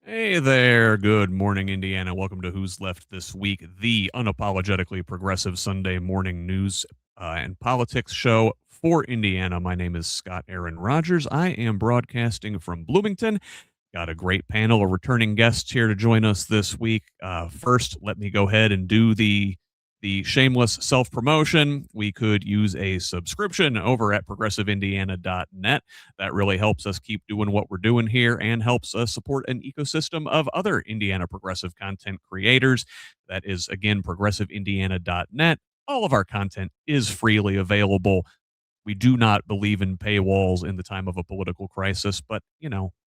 Hey there. Good morning, Indiana. Welcome to Who's Left This Week, the unapologetically progressive Sunday morning news and politics show for Indiana. My name is Scott Aaron Rogers. I am broadcasting from Bloomington. Got a great panel of returning guests here to join us this week. First, let me go ahead and do the shameless self-promotion. We could use a subscription over at progressiveindiana.net. That really helps us keep doing what we're doing here and helps us support an ecosystem of other Indiana progressive content creators. That is, again, progressiveindiana.net. All of our content is freely available. We do not believe in paywalls in the time of a political crisis, but,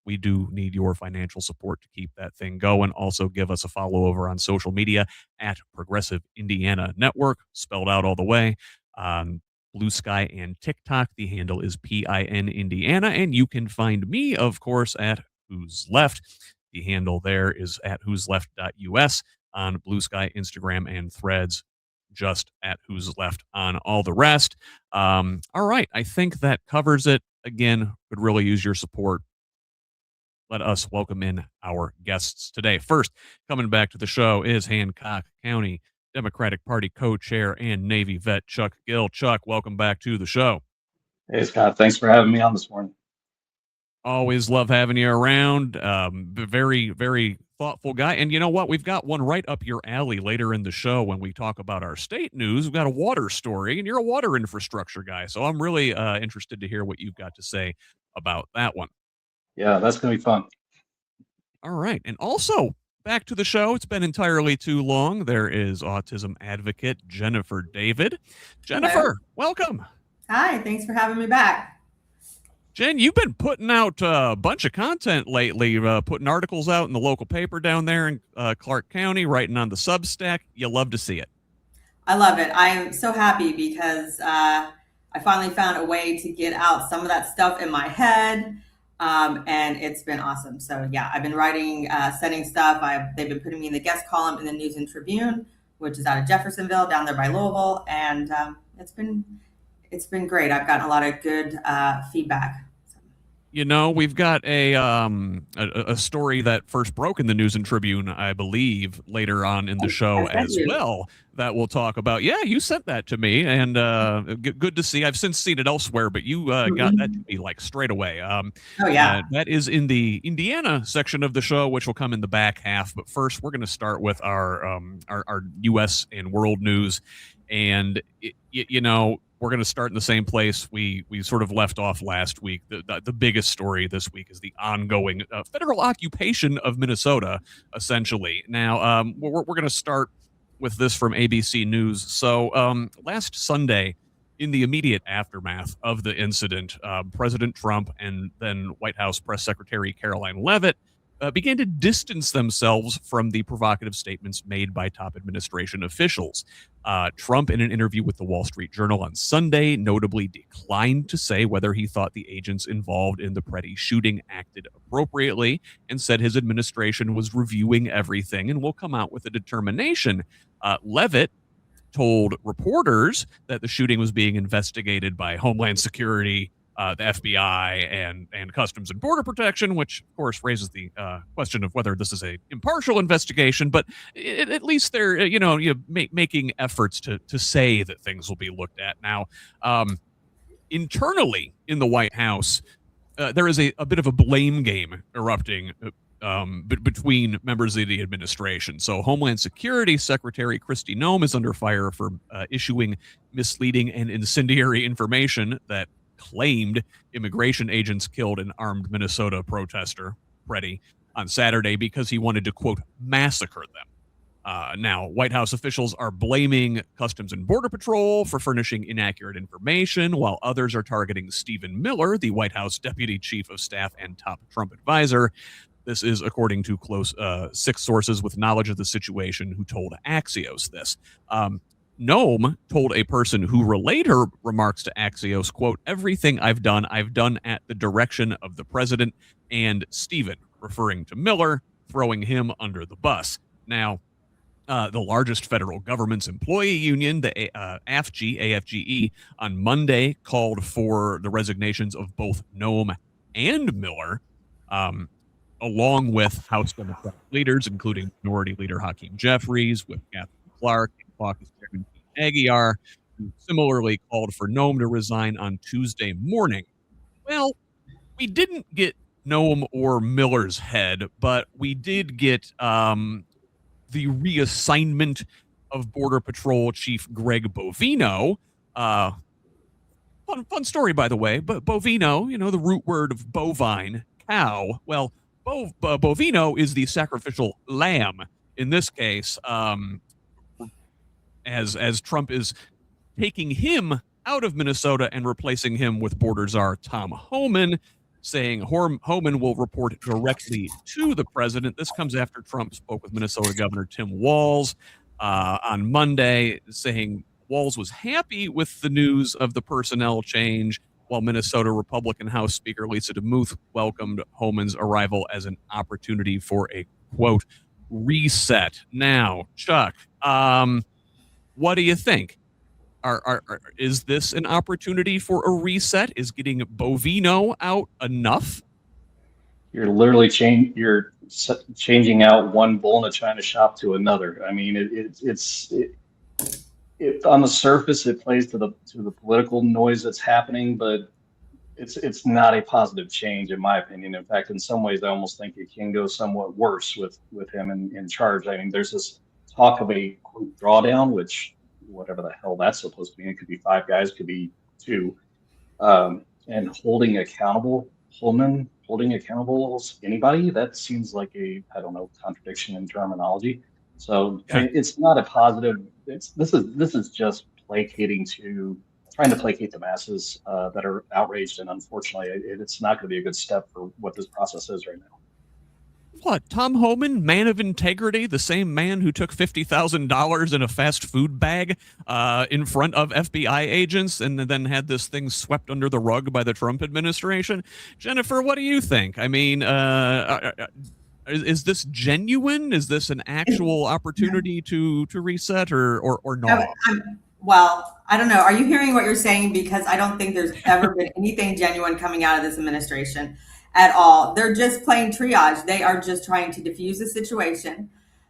we do need your financial support to keep that thing going. Also, give us a follow over on social media at Progressive Indiana Network, spelled out all the way. Blue Sky and TikTok, the handle is PIN Indiana. And you can find me, of course, at Who's Left. The handle there is at who'sleft.us on Blue Sky, Instagram, and Threads, just at Who's Left on all the rest. All right, I think that covers it. Again, could really use your support. Let us welcome in our guests today. First, coming back to the show is Hancock County Democratic Party co-chair and Navy vet Chuck Gill. Chuck, welcome back to the show. Hey, Scott. Thanks for having me on this morning. Always love having you around. Very, very thoughtful guy. And you know what? We've got one right up your alley later in the show when we talk about our state news. We've got a water story, and you're a water infrastructure guy. So I'm really interested to hear what you've got to say about that one. Yeah, that's going to be fun. All right. And also, back to the show. It's been entirely too long. There is autism advocate Jennifer David. Jennifer, welcome. Hi, thanks for having me back. Jen, you've been putting out a bunch of content lately, putting articles out in the local paper down there in Clark County, writing on the Substack. You love to see it. I love it. I'm so happy because I finally found a way to get out some of that stuff in my head. And it's been awesome. So yeah, I've been writing, sending stuff. They've been putting me in the guest column in the News and Tribune, which is out of Jeffersonville, down there by Louisville, and it's been great. I've gotten a lot of good feedback. We've got a story that first broke in the News and Tribune, I believe, later on in the show as well, that we'll talk about. Yeah, you sent that to me, and good to see. I've since seen it elsewhere, but you got that to me like straight away. Oh, yeah. That is in the Indiana section of the show, which will come in the back half. But first, we're going to start with our U.S. and world news. And, we're going to start in the same place we sort of left off last week. The biggest story this week is the ongoing federal occupation of Minnesota, essentially. Now, we're going to start with this from ABC News. So last Sunday, in the immediate aftermath of the incident, President Trump and then White House Press Secretary Caroline Leavitt began to distance themselves from the provocative statements made by top administration officials. Trump, in an interview with the Wall Street Journal on Sunday, notably declined to say whether he thought the agents involved in the Pretti shooting acted appropriately, and said his administration was reviewing everything and will come out with a determination. Leavitt told reporters that the shooting was being investigated by Homeland Security, the FBI, and Customs and Border Protection, which, of course, raises the question of whether this is a impartial investigation. But at least they're, making efforts to say that things will be looked at. Now, internally in the White House, there is a bit of a blame game erupting between members of the administration. So Homeland Security Secretary Kristi Noem is under fire for issuing misleading and incendiary information that claimed immigration agents killed an armed Minnesota protester, Pretti, on Saturday because he wanted to, quote, massacre them. Now, White House officials are blaming Customs and Border Patrol for furnishing inaccurate information, while others are targeting Stephen Miller, the White House Deputy Chief of Staff and top Trump advisor. This is according to close 6 sources with knowledge of the situation who told Axios this. Noem told a person who relayed her remarks to Axios, quote, everything I've done at the direction of the president and Stephen, referring to Miller, throwing him under the bus. Now, the largest federal government's employee union, the AFGE, on Monday called for the resignations of both Noem and Miller. along with House Democratic leaders, including Minority Leader Hakeem Jeffries, with Catherine Clark, and Caucus Chairman Pete Aguilar, who similarly called for Noem to resign on Tuesday morning. Well, we didn't get Noem or Miller's head, but we did get the reassignment of Border Patrol Chief Greg Bovino. Fun story, by the way. But Bovino, the root word of bovine, cow. Well, Bovino is the sacrificial lamb in this case, as Trump is taking him out of Minnesota and replacing him with border czar Tom Homan, saying Homan will report directly to the president. This comes after Trump spoke with Minnesota Governor Tim Walz on Monday, saying Walz was happy with the news of the personnel change, while Minnesota Republican House Speaker Lisa DeMuth welcomed Homan's arrival as an opportunity for a, quote, reset. Now, Chuck, what do you think? Is this an opportunity for a reset? Is getting Bovino out enough? You're literally changing out one bull in a china shop to another. I mean, it on the surface it plays to the political noise that's happening, but it's not a positive change in my opinion. In fact, in some ways, I almost think it can go somewhat worse with him in charge. I mean, there's this talk of a quote drawdown, which whatever the hell that's supposed to mean. It could be 5 guys, could be 2, and holding accountable anybody. That seems like a, I don't know, contradiction in terminology. So it's not a positive. This is just trying to placate the masses that are outraged, and unfortunately, it's not going to be a good step for what this process is right now. What, Tom Homan, man of integrity, the same man who took $50,000 in a fast food bag in front of FBI agents and then had this thing swept under the rug by the Trump administration? Jennifer, what do you think? I mean, is this genuine? Is this an actual opportunity to reset or not? Well, I don't know. Are you hearing what you're saying? Because I don't think there's ever been anything genuine coming out of this administration at all. They're just playing triage. They are just trying to diffuse the situation.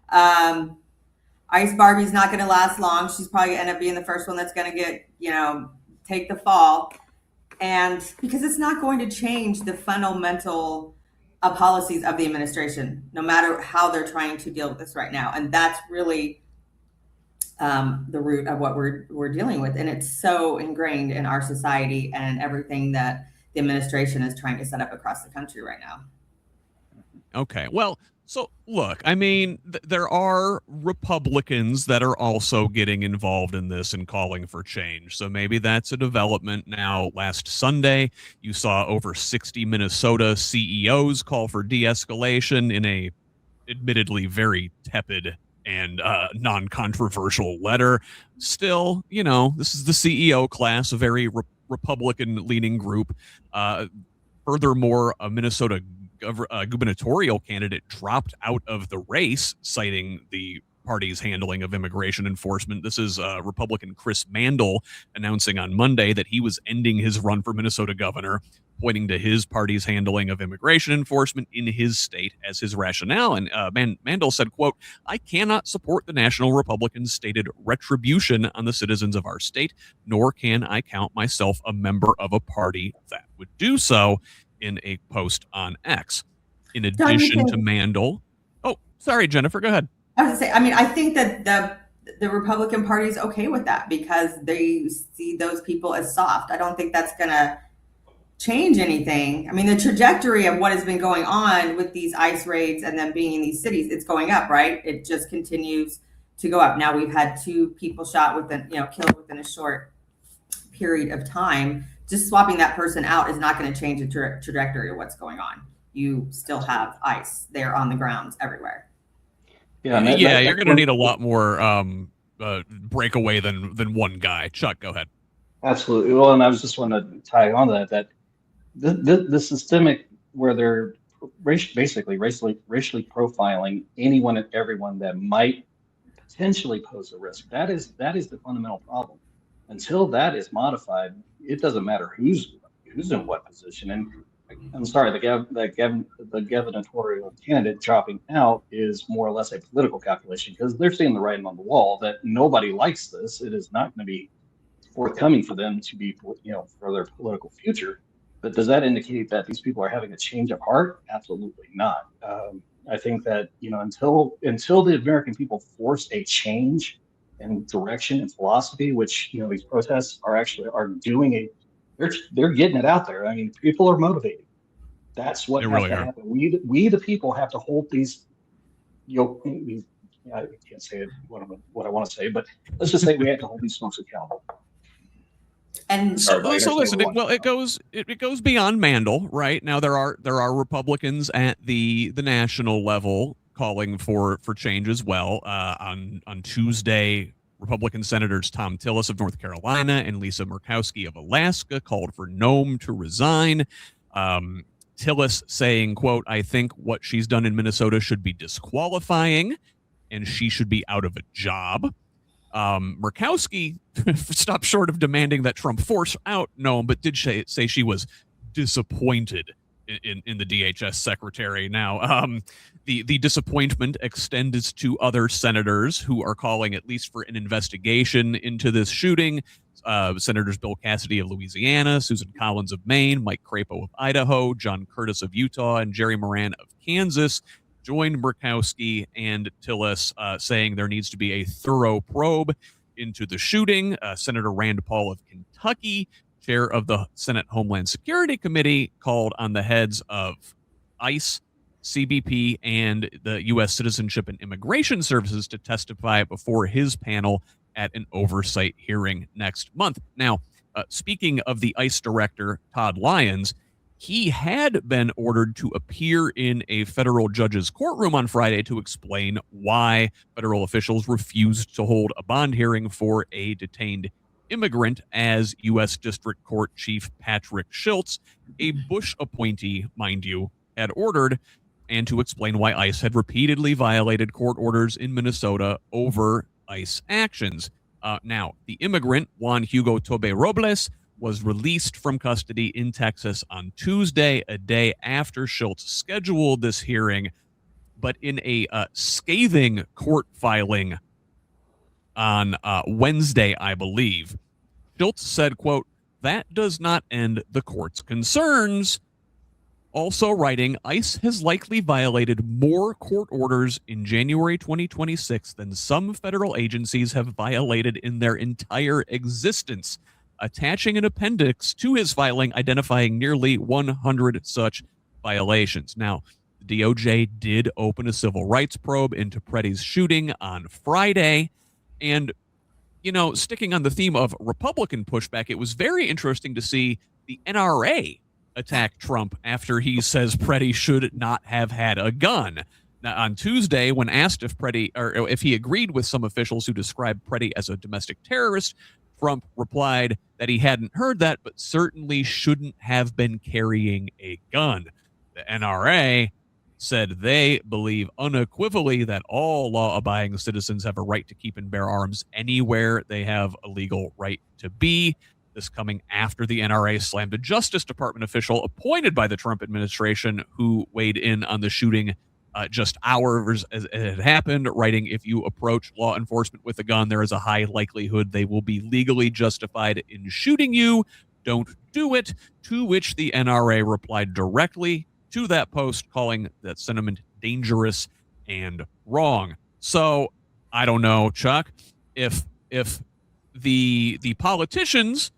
Ice Barbie's not going to last long. She's probably going to end up being the first one that's going to get, take the fall. And because it's not going to change the fundamental policies of the administration, no matter how they're trying to deal with this right now. And that's really the root of what we're dealing with. And it's so ingrained in our society and everything that the administration is trying to set up across the country right now. Okay. Well, so look, I mean, there are Republicans that are also getting involved in this and calling for change. So maybe that's a development now. Last Sunday, you saw over 60 Minnesota CEOs call for de-escalation in a admittedly very tepid and non-controversial letter. Still, this is the CEO class, a very Republican-leaning group. Furthermore, a Minnesota gubernatorial candidate dropped out of the race, citing the party's handling of immigration enforcement. This is Republican Chris Mandel announcing on Monday that he was ending his run for Minnesota governor, pointing to his party's handling of immigration enforcement in his state as his rationale. And Mandel said, quote, "I cannot support the National Republicans' stated retribution on the citizens of our state, nor can I count myself a member of a party that would do so," in a post on X. In addition to Mandel. Oh, sorry, Jennifer, go ahead. I was going to say, I think that the Republican Party is okay with that because they see those people as soft. I don't think that's going to change anything. I mean, the trajectory of what has been going on with these ICE raids and them being in these cities, it's going up, right? It just continues to go up. Now we've had 2 people killed within a short period of time. Just swapping that person out is not going to change the trajectory of what's going on. You still have ICE there on the grounds everywhere. Yeah, you're going to need a lot more breakaway than one guy. Chuck, go ahead. Absolutely. Well, and I was just want to tie on to that the systemic where they're racially profiling anyone and everyone that might potentially pose a risk. That is the fundamental problem. Until that is modified, it doesn't matter who's in what position. And I'm sorry, the gubernatorial candidate dropping out is more or less a political calculation because they're seeing the writing on the wall that nobody likes this. It is not going to be forthcoming for them to be, for their political future. But does that indicate that these people are having a change of heart? Absolutely not. I think that until the American people force a change in direction and philosophy, which these protests are doing they're getting it out there. I mean, people are motivated. That's what They has really to are. happen. We the people have to hold these. I can't say it, what I want to say, but let's just say we have to hold these folks accountable. And so listen, it goes beyond Mandel, right? Now there are Republicans at the national level calling for change as well. On Tuesday, Republican Senators Tom Tillis of North Carolina and Lisa Murkowski of Alaska called for Noem to resign. Tillis saying, quote, "I think what she's done in Minnesota should be disqualifying and she should be out of a job." Murkowski stopped short of demanding that Trump force out Noem, but did say she was disappointed in the DHS secretary. Now, the disappointment extends to other senators who are calling at least for an investigation into this shooting. Senators Bill Cassidy of Louisiana, Susan Collins of Maine, Mike Crapo of Idaho, John Curtis of Utah, and Jerry Moran of Kansas joined Murkowski and Tillis, saying there needs to be a thorough probe into the shooting. Senator Rand Paul of Kentucky, chair of the Senate Homeland Security Committee, called on the heads of ICE, CBP, and the U.S. Citizenship and Immigration Services to testify before his panel at an oversight hearing next month. Now, speaking of the ICE director, Todd Lyons, he had been ordered to appear in a federal judge's courtroom on Friday to explain why federal officials refused to hold a bond hearing for a detained immigrant, as U.S. District Court Chief Patrick Schiltz, a Bush appointee, mind you, had ordered, and to explain why ICE had repeatedly violated court orders in Minnesota over ICE actions. Now, the immigrant, Juan Hugo Tobe Robles, was released from custody in Texas on Tuesday, a day after Schiltz scheduled this hearing. But in a scathing court filing on Wednesday, I believe, Schiltz said, quote, "That does not end the court's concerns." Also writing, ICE has likely violated more court orders in January 2026 than some federal agencies have violated in their entire existence, attaching an appendix to his filing identifying nearly 100 such violations. Now, the DOJ did open a civil rights probe into Pretti's shooting on Friday. And, sticking on the theme of Republican pushback, it was very interesting to see the NRA attack Trump after he says Pretti should not have had a gun. Now, on Tuesday, when asked if he agreed with some officials who described Pretti as a domestic terrorist, Trump replied that he hadn't heard that, but certainly shouldn't have been carrying a gun. The NRA said they believe unequivocally that all law-abiding citizens have a right to keep and bear arms anywhere they have a legal right to be. This coming after the NRA slammed a Justice Department official appointed by the Trump administration who weighed in on the shooting just hours as it had happened, writing, "If you approach law enforcement with a gun, there is a high likelihood they will be legally justified in shooting you. Don't do it." To which the NRA replied directly to that post, calling that sentiment dangerous and wrong. So I don't know, Chuck, if the politicians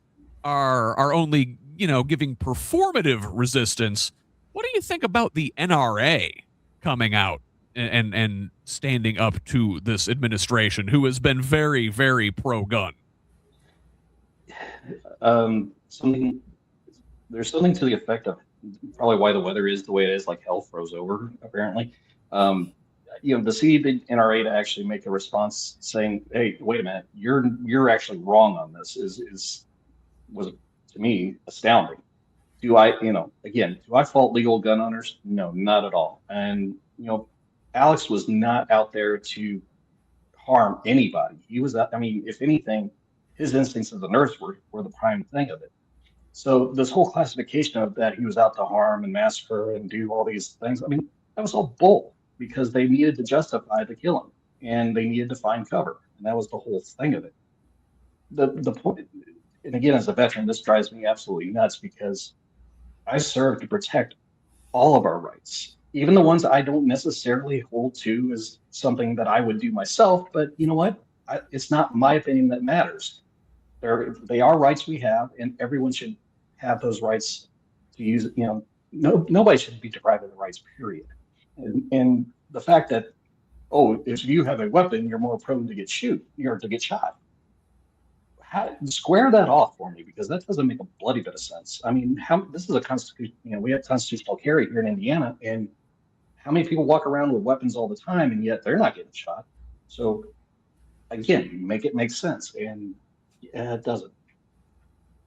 are only, giving performative resistance, what do you think about the NRA coming out and standing up to this administration, who has been very, very pro-gun? There's something to the effect of probably why the weather is the way it is, like hell froze over, apparently. To see the NRA to actually make a response saying, "Hey, wait a minute, you're actually wrong on this," was to me astounding. Do I fault legal gun owners? No, not at all. And Alex was not out there to harm anybody. He was, if anything, his instincts of the nurse were the prime thing of it. So this whole classification of that he was out to harm and massacre and do all these things, I mean, that was all bull because they needed to justify the killing and they needed to find cover. And that was the whole thing of it. The point, and again, as a veteran, this drives me absolutely nuts because I serve to protect all of our rights, even the ones I don't necessarily hold to as something that I would do myself. But you know what? It's not my opinion that matters. They are rights we have, and everyone should have those rights to use it. Nobody should be deprived of the rights, period. And the fact that, if you have a weapon, you're more prone to get shot. Square that off for me, because that doesn't make a bloody bit of sense. I mean, this is a constitution. We have constitutional carry here in Indiana, and how many people walk around with weapons all the time, and yet they're not getting shot? So, again, you make it make sense, and it doesn't.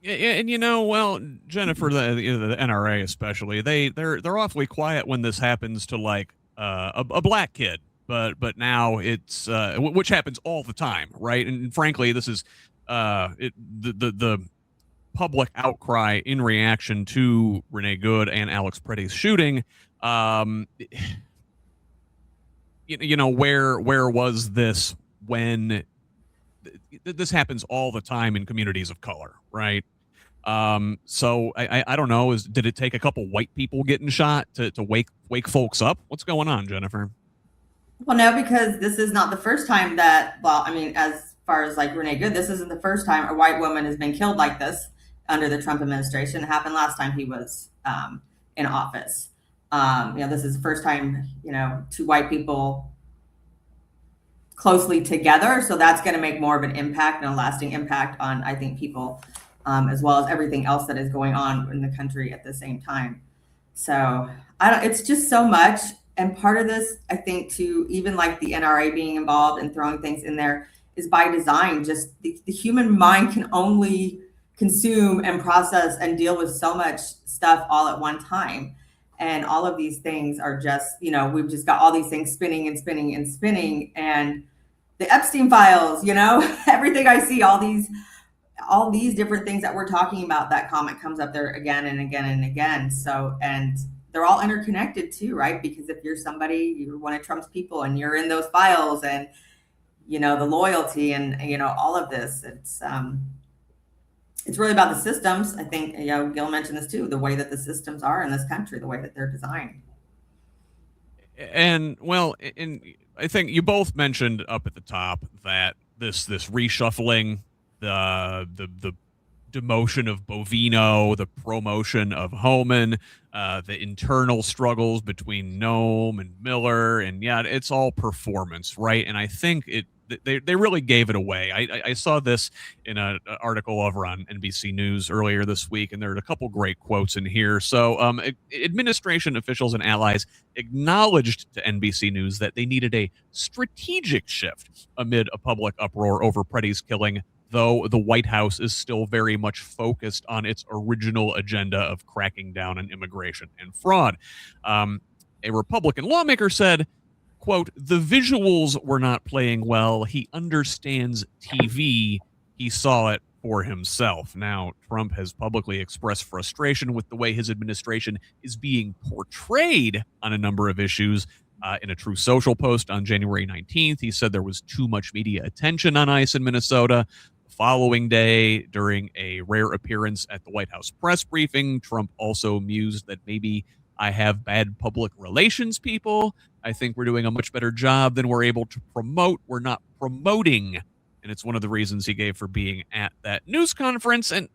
Yeah, and well, Jennifer, the NRA especially, they're awfully quiet when this happens to like a black kid, but now it's which happens all the time, right? And frankly, this is the public outcry in reaction to Renee Good and Alex Pretti's shooting. Where was this when this happens all the time in communities of color, right? So I don't know. Did it take a couple white people getting shot to wake folks up? What's going on, Jennifer? Well, no, because this is not the first time that, as far as like Renee Good, this isn't the first time a white woman has been killed like this under the Trump administration. It happened last time he was in office. This is the first time, two white people closely together. So that's going to make more of an impact and a lasting impact on, I think, people, as well as everything else that is going on in the country at the same time. So it's just so much. And part of this, I think, too, even like the NRA being involved and throwing things in there is by design. Just the human mind can only consume and process and deal with so much stuff all at one time. And all of these things are just, we've just got all these things spinning and spinning and spinning. And the Epstein files, everything I see, all these different things that we're talking about, that comment comes up there again and again and again. So, and they're all interconnected too, right? Because if you're somebody, you're one of Trump's people and you're in those files and, the loyalty and, all of this, it's really about the systems. I think, Gill mentioned this too, the way that the systems are in this country, the way that they're designed. And I think you both mentioned up at the top that this reshuffling, the demotion of Bovino, the promotion of Homan, the internal struggles between Noem and Miller, and it's all performance, right? And I think they really gave it away. I saw this in an article over on NBC News earlier this week, and there are a couple great quotes in here. So administration officials and allies acknowledged to NBC News that they needed a strategic shift amid a public uproar over Pretti's killing, though the White House is still very much focused on its original agenda of cracking down on immigration and fraud. A Republican lawmaker said, quote, "The visuals were not playing well. He understands TV. He saw it for himself." Now, Trump has publicly expressed frustration with the way his administration is being portrayed on a number of issues. In a True Social post on January 19th, he said there was too much media attention on ICE in Minnesota. The following day, during a rare appearance at the White House press briefing, Trump also mused that maybe I have bad public relations people. I think we're doing a much better job than we're able to promote. We're not promoting. And it's one of the reasons he gave for being at that news conference. And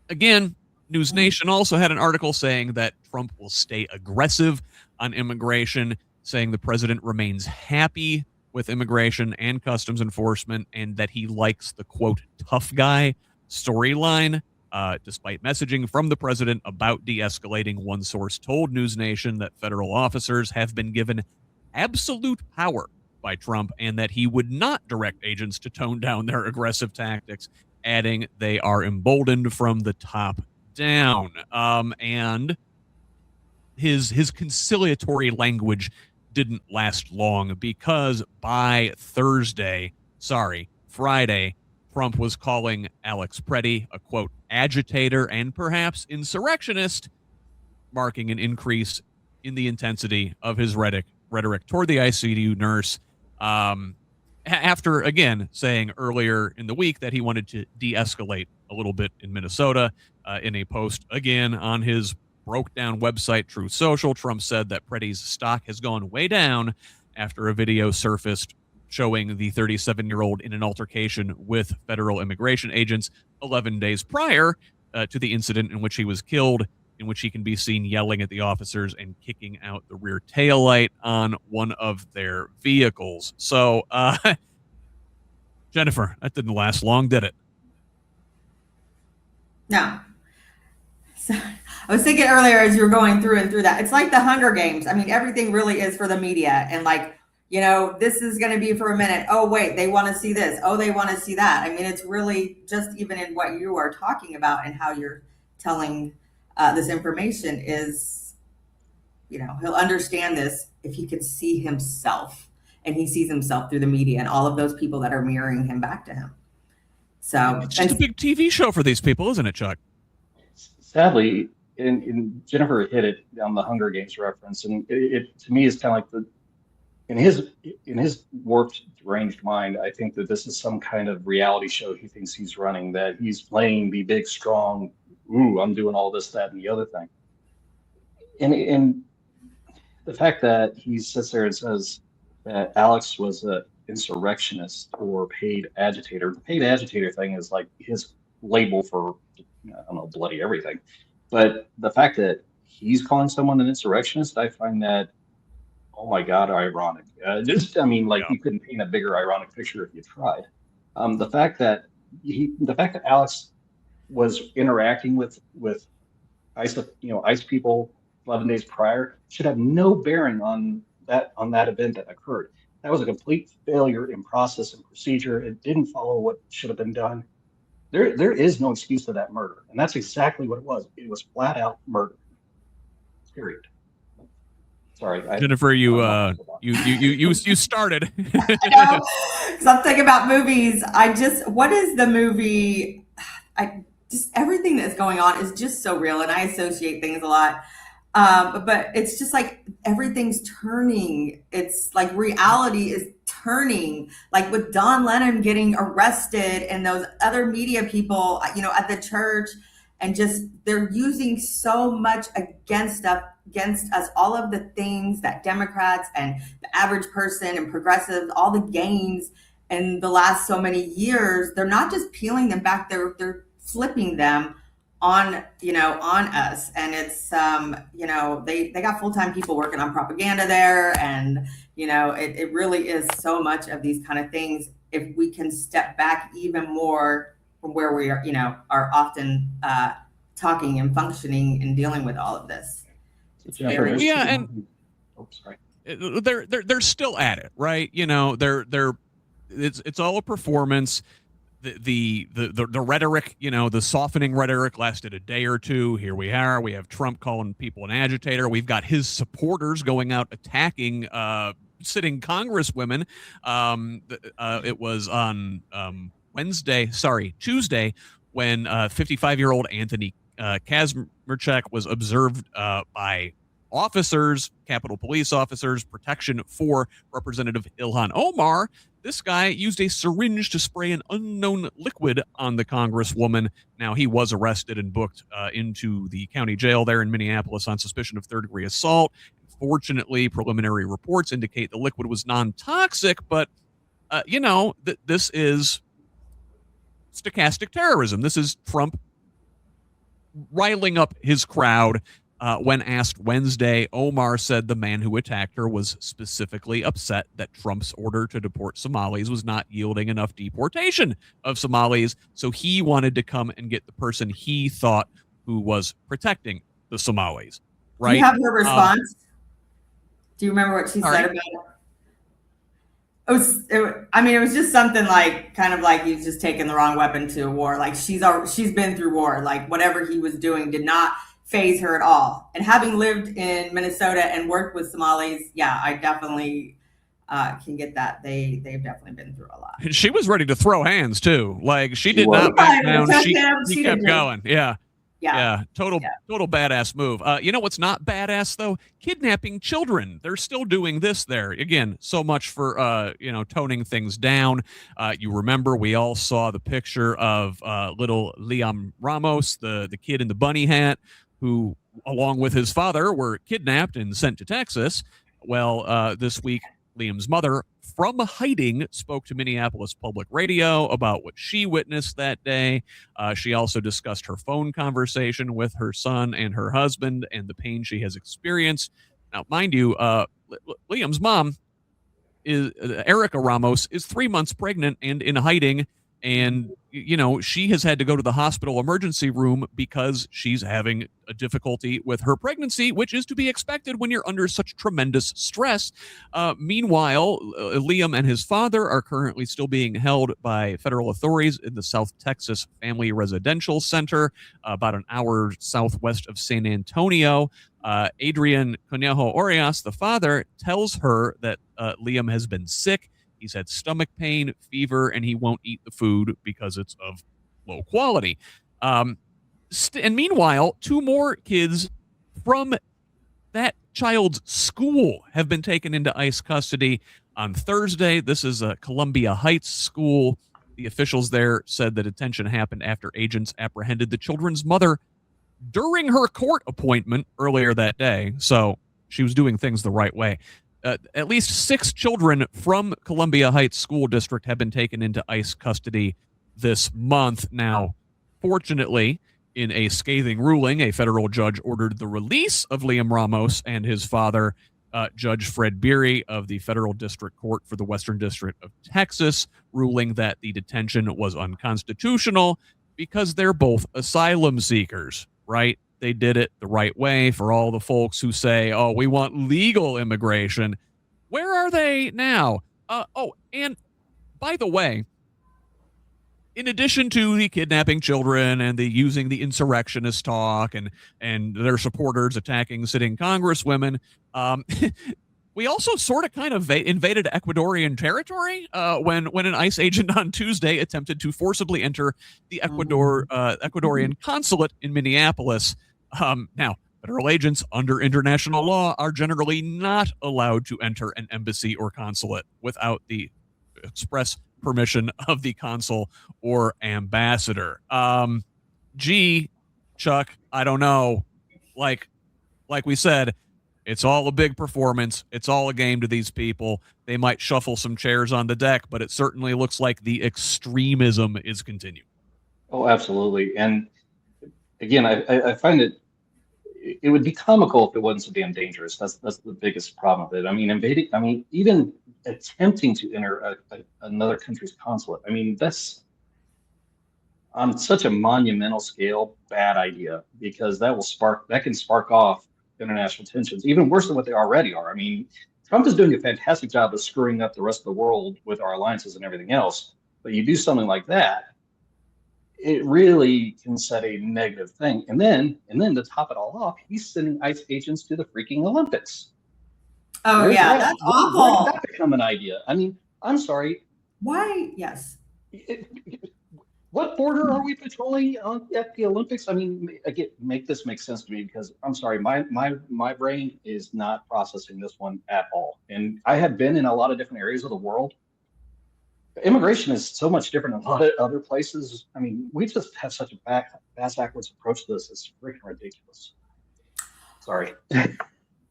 again, NewsNation also had an article saying that Trump will stay aggressive on immigration, saying the president remains happy with immigration and customs enforcement, and that he likes the, quote, tough guy storyline. Despite messaging from the president about de-escalating, one source told NewsNation that federal officers have been given absolute power by Trump and that he would not direct agents to tone down their aggressive tactics, adding they are emboldened from the top down. And his conciliatory language didn't last long, because by Friday, Trump was calling Alex Pretti a, quote, agitator and perhaps insurrectionist, marking an increase in the intensity of his rhetoric toward the ICU nurse. After, again, saying earlier in the week that he wanted to de-escalate a little bit in Minnesota. In a post, again, on his broke-down website, Truth Social, Trump said that Pretti's stock has gone way down after a video surfaced showing the 37-year-old in an altercation with federal immigration agents 11 days prior to the incident in which he was killed, in which he can be seen yelling at the officers and kicking out the rear taillight on one of their vehicles. So, Jennifer, that didn't last long, did it? No. So, I was thinking earlier as you were going through that, it's like the Hunger Games. I mean, everything really is for the media. And like, you know, this is going to be for a minute. Oh, wait, they want to see this. Oh, they want to see that. I mean, it's really just even in what you are talking about and how you're telling this information is, you know, he'll understand this if he can see himself, and he sees himself through the media and all of those people that are mirroring him back to him. So it's just a big TV show for these people, isn't it, Chuck? Sadly, in Jennifer hit it on the Hunger Games reference, and it to me is kind of like in his warped, deranged mind, I think that this is some kind of reality show he thinks he's running, that he's playing the big, strong, ooh, I'm doing all this, that, and the other thing. And the fact that he sits there and says that Alex was an insurrectionist or paid agitator. The paid agitator thing is like his label for, I don't know, bloody everything. But the fact that he's calling someone an insurrectionist, I find that, oh my God, ironic. You couldn't paint a bigger ironic picture if you tried. The fact that Alex was interacting with ICE people 11 days prior should have no bearing on that event that occurred. That was a complete failure in process and procedure. It didn't follow what should have been done. There is no excuse to that murder, and that's exactly what it was. It was flat out murder. Period. Sorry, Jennifer, you started. I know, because I'm thinking about movies. What is the movie? Everything that's going on is just so real, and I associate things a lot. But it's just like everything's turning. It's like reality is turning, like with Don Lennon getting arrested and those other media people, at the church, and just they're using so much against us, all of the things that Democrats and the average person and progressives, all the gains in the last so many years, they're not just peeling them back, they're flipping them on us. And it's they got full-time people working on propaganda there, and it really is so much of these kind of things. If we can step back even more from where we are often talking and functioning and dealing with all of this. They're still at it, right? It's all a performance. The rhetoric, the softening rhetoric lasted a day or two. Here we are. We have Trump calling people an agitator. We've got his supporters going out attacking sitting congresswomen. It was on Tuesday, when 55-year-old Anthony Kazmirchek was observed by officers, Capitol Police officers, protection for Representative Ilhan Omar. This guy used a syringe to spray an unknown liquid on the congresswoman. Now, he was arrested and booked into the county jail there in Minneapolis on suspicion of third-degree assault. Fortunately, preliminary reports indicate the liquid was non-toxic, but, this is stochastic terrorism. This is Trump riling up his crowd. When asked Wednesday, Omar said the man who attacked her was specifically upset that Trump's order to deport Somalis was not yielding enough deportation of Somalis, so he wanted to come and get the person he thought who was protecting the Somalis. Right? Do you have her response? Do you remember what she said about it? It was just something like, kind of like he's just taking the wrong weapon to a war. Like she's been through war. Like whatever he was doing did not faze her at all. And having lived in Minnesota and worked with Somalis, yeah, I definitely can get that. They've definitely been through a lot. And she was ready to throw hands too. Like she did not back down. She kept going. Yeah. Total badass move. You know what's not badass though? Kidnapping children. They're still doing this there. Again, so much for toning things down. You remember we all saw the picture of little Liam Ramos, the kid in the bunny hat, who along with his father were kidnapped and sent to Texas. Well, this week Liam's mother, from hiding, spoke to Minneapolis Public Radio about what she witnessed that day. She also discussed her phone conversation with her son and her husband and the pain she has experienced. Now, mind you, Liam's mom, Erica Ramos, is 3 months pregnant and in hiding. And, she has had to go to the hospital emergency room because she's having a difficulty with her pregnancy, which is to be expected when you're under such tremendous stress. Meanwhile, Liam and his father are currently still being held by federal authorities in the South Texas Family Residential Center, about an hour southwest of San Antonio. Adrian Conejo Orias, the father, tells her that Liam has been sick. He's had stomach pain, fever, and he won't eat the food because it's of low quality. And meanwhile, 2 more kids from that child's school have been taken into ICE custody on Thursday. This is a Columbia Heights school. The officials there said the detention happened after agents apprehended the children's mother during her court appointment earlier that day. So she was doing things the right way. At least 6 children from Columbia Heights School District have been taken into ICE custody this month. Now, fortunately, in a scathing ruling, a federal judge ordered the release of Liam Ramos and his father, Judge Fred Biery of the Federal District Court for the Western District of Texas, ruling that the detention was unconstitutional because they're both asylum seekers, right? They did it the right way. For all the folks who say, oh, we want legal immigration, where are they now? And by the way, in addition to the kidnapping children and the using the insurrectionist talk and their supporters attacking sitting congresswomen, we also sort of kind of invaded Ecuadorian territory when an ICE agent on Tuesday attempted to forcibly enter the Ecuadorian consulate in Minneapolis. Now, federal agents under international law are generally not allowed to enter an embassy or consulate without the express permission of the consul or ambassador. Chuck, I don't know. Like we said, it's all a big performance. It's all a game to these people. They might shuffle some chairs on the deck, but it certainly looks like the extremism is continuing. Oh, absolutely. And again, I find it would be comical if it wasn't so damn dangerous. That's the biggest problem with it. Even attempting to enter another country's consulate. That's on such a monumental scale, bad idea, because that can spark off international tensions, even worse than what they already are. Trump is doing a fantastic job of screwing up the rest of the world with our alliances and everything else. But you do something like that, it really can set a negative thing. And then to top it all off, he's sending ICE agents to the freaking Olympics. Oh, yeah, that's awful. Where did that become an idea? I'm sorry. Why? Yes. What border are we patrolling at the Olympics? Again, make this make sense to me, because I'm sorry, my brain is not processing this one at all. And I have been in a lot of different areas of the world. Immigration is so much different in a lot of other places. We just have such a backwards approach to this. It's freaking ridiculous. Sorry.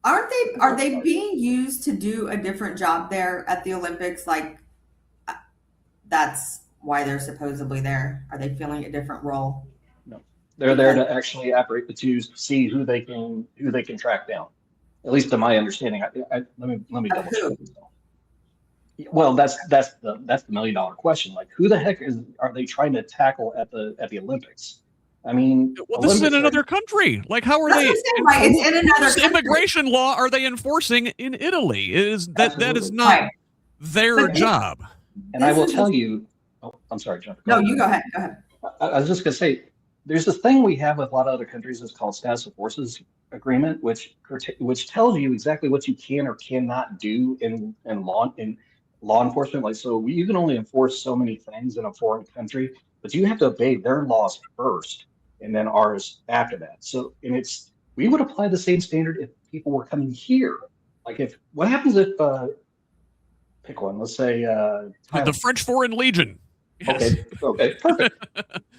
Are they being used to do a different job there at the Olympics? Like, that's why they're supposedly there. Are they filling a different role? No, they're there to actually operate the twos, see who they can track down. At least to my understanding. Let me double check. Well, that's the $1 million question. Like, who the heck are they trying to tackle at the Olympics? This is in another country. Like, how are they? Right, it's in another country. Immigration law are they enforcing in Italy? That is not their job. And I will tell you. Oh, I'm sorry, Jennifer. No, you go ahead. Go ahead. I was just going to say, there's this thing we have with a lot of other countries. It's called status of forces agreement, which tells you exactly what you can or cannot do in law enforcement. Like, so you can only enforce so many things in a foreign country, but you have to obey their laws first and then ours after that. So, and we would apply the same standard if people were coming here. Like, what happens if pick one, let's say the French Foreign Legion. Yes. Okay, perfect.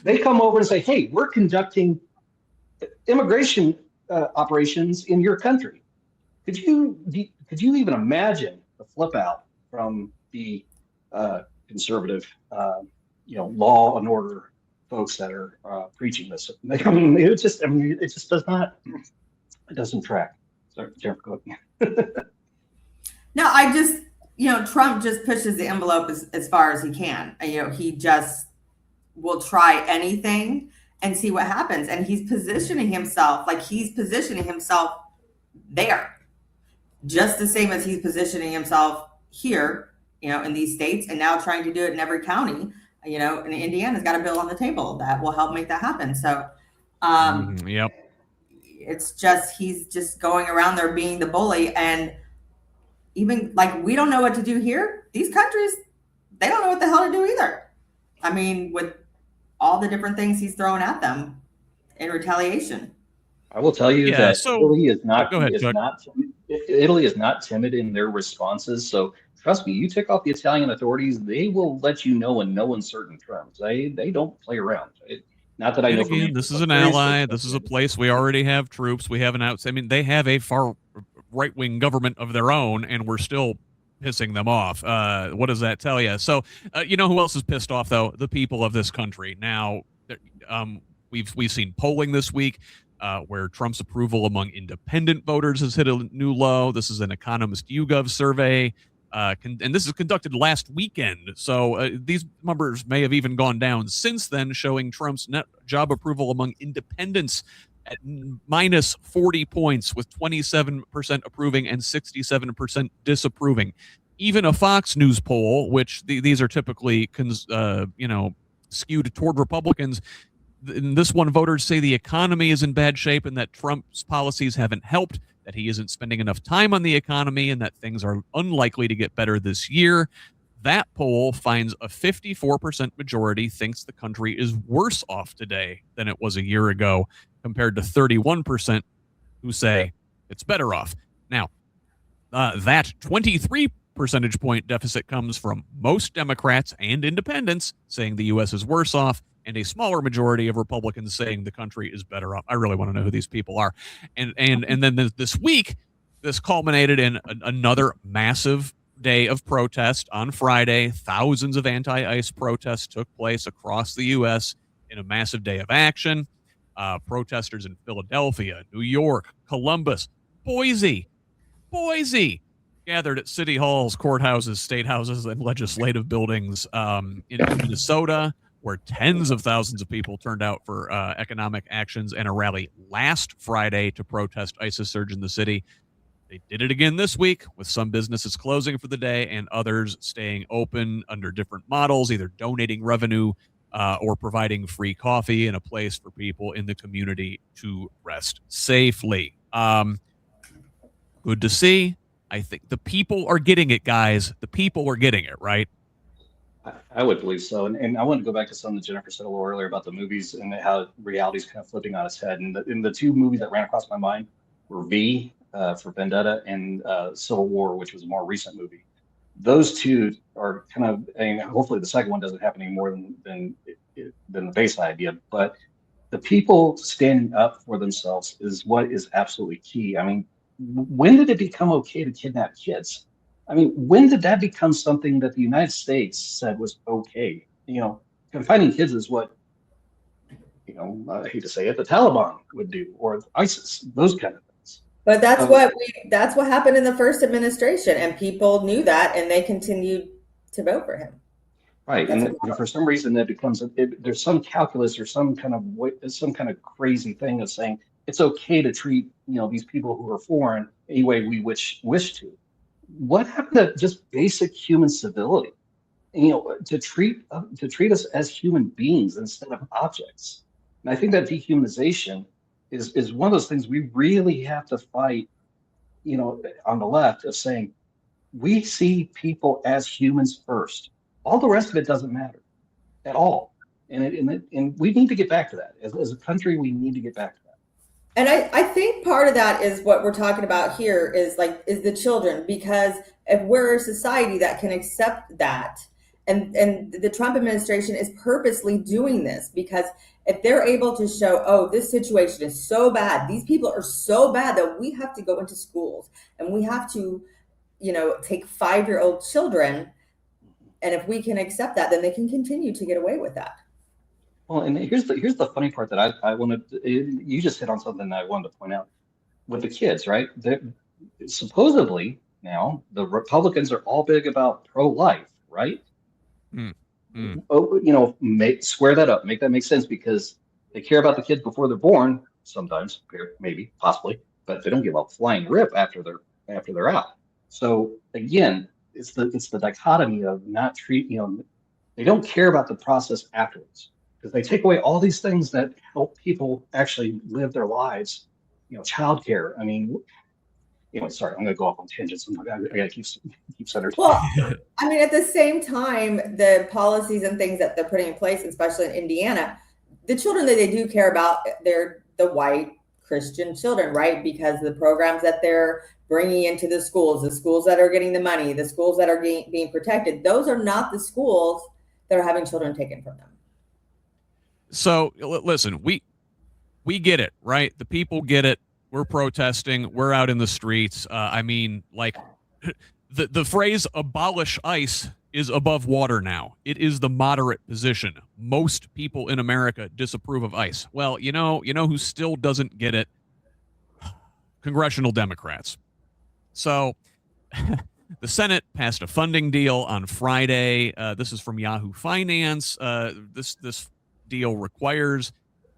They come over and say, hey, we're conducting immigration operations in your country. Could you even imagine the flip out from the conservative, law and order folks that are preaching this? I mean, it just does not. It doesn't track. Sorry, Jennifer, go ahead. No, Trump just pushes the envelope as far as he can. He just will try anything and see what happens. And he's positioning himself there, just the same as he's positioning himself here, in these states, and now trying to do it in every county. And Indiana's got a bill on the table that will help make that happen. So, yep. It's just, he's just going around there being the bully. And even like, we don't know what to do here. These countries, they don't know what the hell to do either. I mean, with all the different things he's throwing at them in retaliation. I will tell you that Italy is not. Go ahead, Italy is not timid in their responses. So trust me, you take off the Italian authorities, they will let you know in no uncertain terms. They don't play around. Not that I know. Again, this is an ally. This is a place we already have troops. We have an I mean, they have a far right-wing government of their own, and we're still pissing them off. What does that tell you? So, you know who else is pissed off, though? The people of this country. Now, we've seen polling this week where Trump's approval among independent voters has hit a new low. This is an Economist YouGov survey, and this is conducted last weekend. So these numbers may have even gone down since then, showing Trump's net job approval among independents at minus 40 points, with 27% approving and 67% disapproving. Even a Fox News poll, which these are typically skewed toward Republicans, in this one, voters say the economy is in bad shape and that Trump's policies haven't helped, that he isn't spending enough time on the economy, and that things are unlikely to get better this year. That poll finds a 54% majority thinks the country is worse off today than it was a year ago, compared to 31% who say it's better off. Now, that 23 percentage point deficit comes from most Democrats and independents saying the U.S. is worse off, and a smaller majority of Republicans saying the country is better off. I really want to know who these people are. And then this week, this culminated in another massive day of protest on Friday. Thousands of anti-ICE protests took place across the U.S. in a massive day of action. Protesters in Philadelphia, New York, Columbus, Boise gathered at city halls, courthouses, state houses, and legislative buildings in Minnesota, where tens of thousands of people turned out for economic actions and a rally last Friday to protest ISIS surge in the city. They did it again this week, with some businesses closing for the day and others staying open under different models, either donating revenue or providing free coffee and a place for people in the community to rest safely. Good to see. I think the people are getting it, guys. The people are getting it, right? I would believe so. And I want to go back to something that Jennifer said a little earlier about the movies and how reality is kind of flipping on its head. And the two movies that ran across my mind were V for Vendetta and Civil War, which was a more recent movie. Those two are kind of, and hopefully the second one doesn't happen any more than the base idea. But the people standing up for themselves is what is absolutely key. I mean, when did it become okay to kidnap kids? I mean, when did that become something that the United States said was okay? Confining kids is what, I hate to say it, the Taliban would do, or ISIS, those kind of things. But that's what happened in the first administration, and people knew that, and they continued to vote for him. Right, and for some reason that becomes there's some calculus or some kind of crazy thing of saying it's okay to treat these people who are foreign any way we wish to. What happened to just basic human civility? To treat us as human beings instead of objects. And I think that dehumanization is one of those things we really have to fight, on the left, of saying we see people as humans first. All the rest of it doesn't matter at all. And we need to get back to that. As a country, we need to get back to that. And I think part of that is what we're talking about here is the children, because if we're a society that can accept that, and the Trump administration is purposely doing this, because if they're able to show, oh, this situation is so bad, these people are so bad that we have to go into schools and we have to, take 5-year-old children. And if we can accept that, then they can continue to get away with that. Well, and here's the funny part that I wanted. You just hit on something that I wanted to point out with the kids, right? Supposedly now the Republicans are all big about pro-life, right? Oh, square that up, make that make sense, because they care about the kids before they're born. Sometimes, maybe, possibly, but they don't give a flying rip after they're out. So again, it's the dichotomy of not they don't care about the process afterwards, because they take away all these things that help people actually live their lives. Childcare. I mean, sorry, I'm going to go off on tangents. I got to keep centered. Well, I mean, at the same time, the policies and things that they're putting in place, especially in Indiana, the children that they do care about, they're the white Christian children, right? Because the programs that they're bringing into the schools that are getting the money, the schools that are being protected, those are not the schools that are having children taken from them. So listen, we get it, right? The people get it. We're protesting. We're out in the streets. I mean, like the phrase "abolish ICE" is above water now. It is the moderate position. Most people in America disapprove of ICE. Well, you know who still doesn't get it? Congressional Democrats. So the Senate passed a funding deal on Friday. This is from Yahoo Finance. This deal requires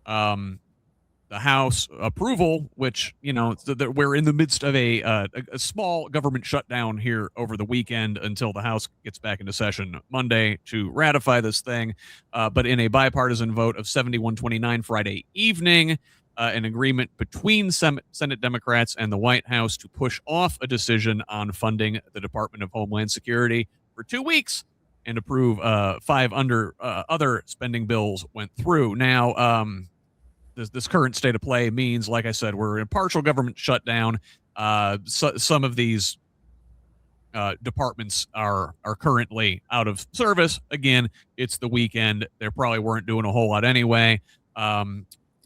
the House approval, which, we're in the midst of a small government shutdown here over the weekend until the House gets back into session Monday to ratify this thing. But in a bipartisan vote of 71-29 Friday evening, an agreement between Senate Democrats and the White House to push off a decision on funding the Department of Homeland Security for 2 weeks and approve 5 other spending bills went through. Now, this current state of play means, like I said, we're in a partial government shutdown. Some of these departments are currently out of service. Again, it's the weekend. They probably weren't doing a whole lot anyway.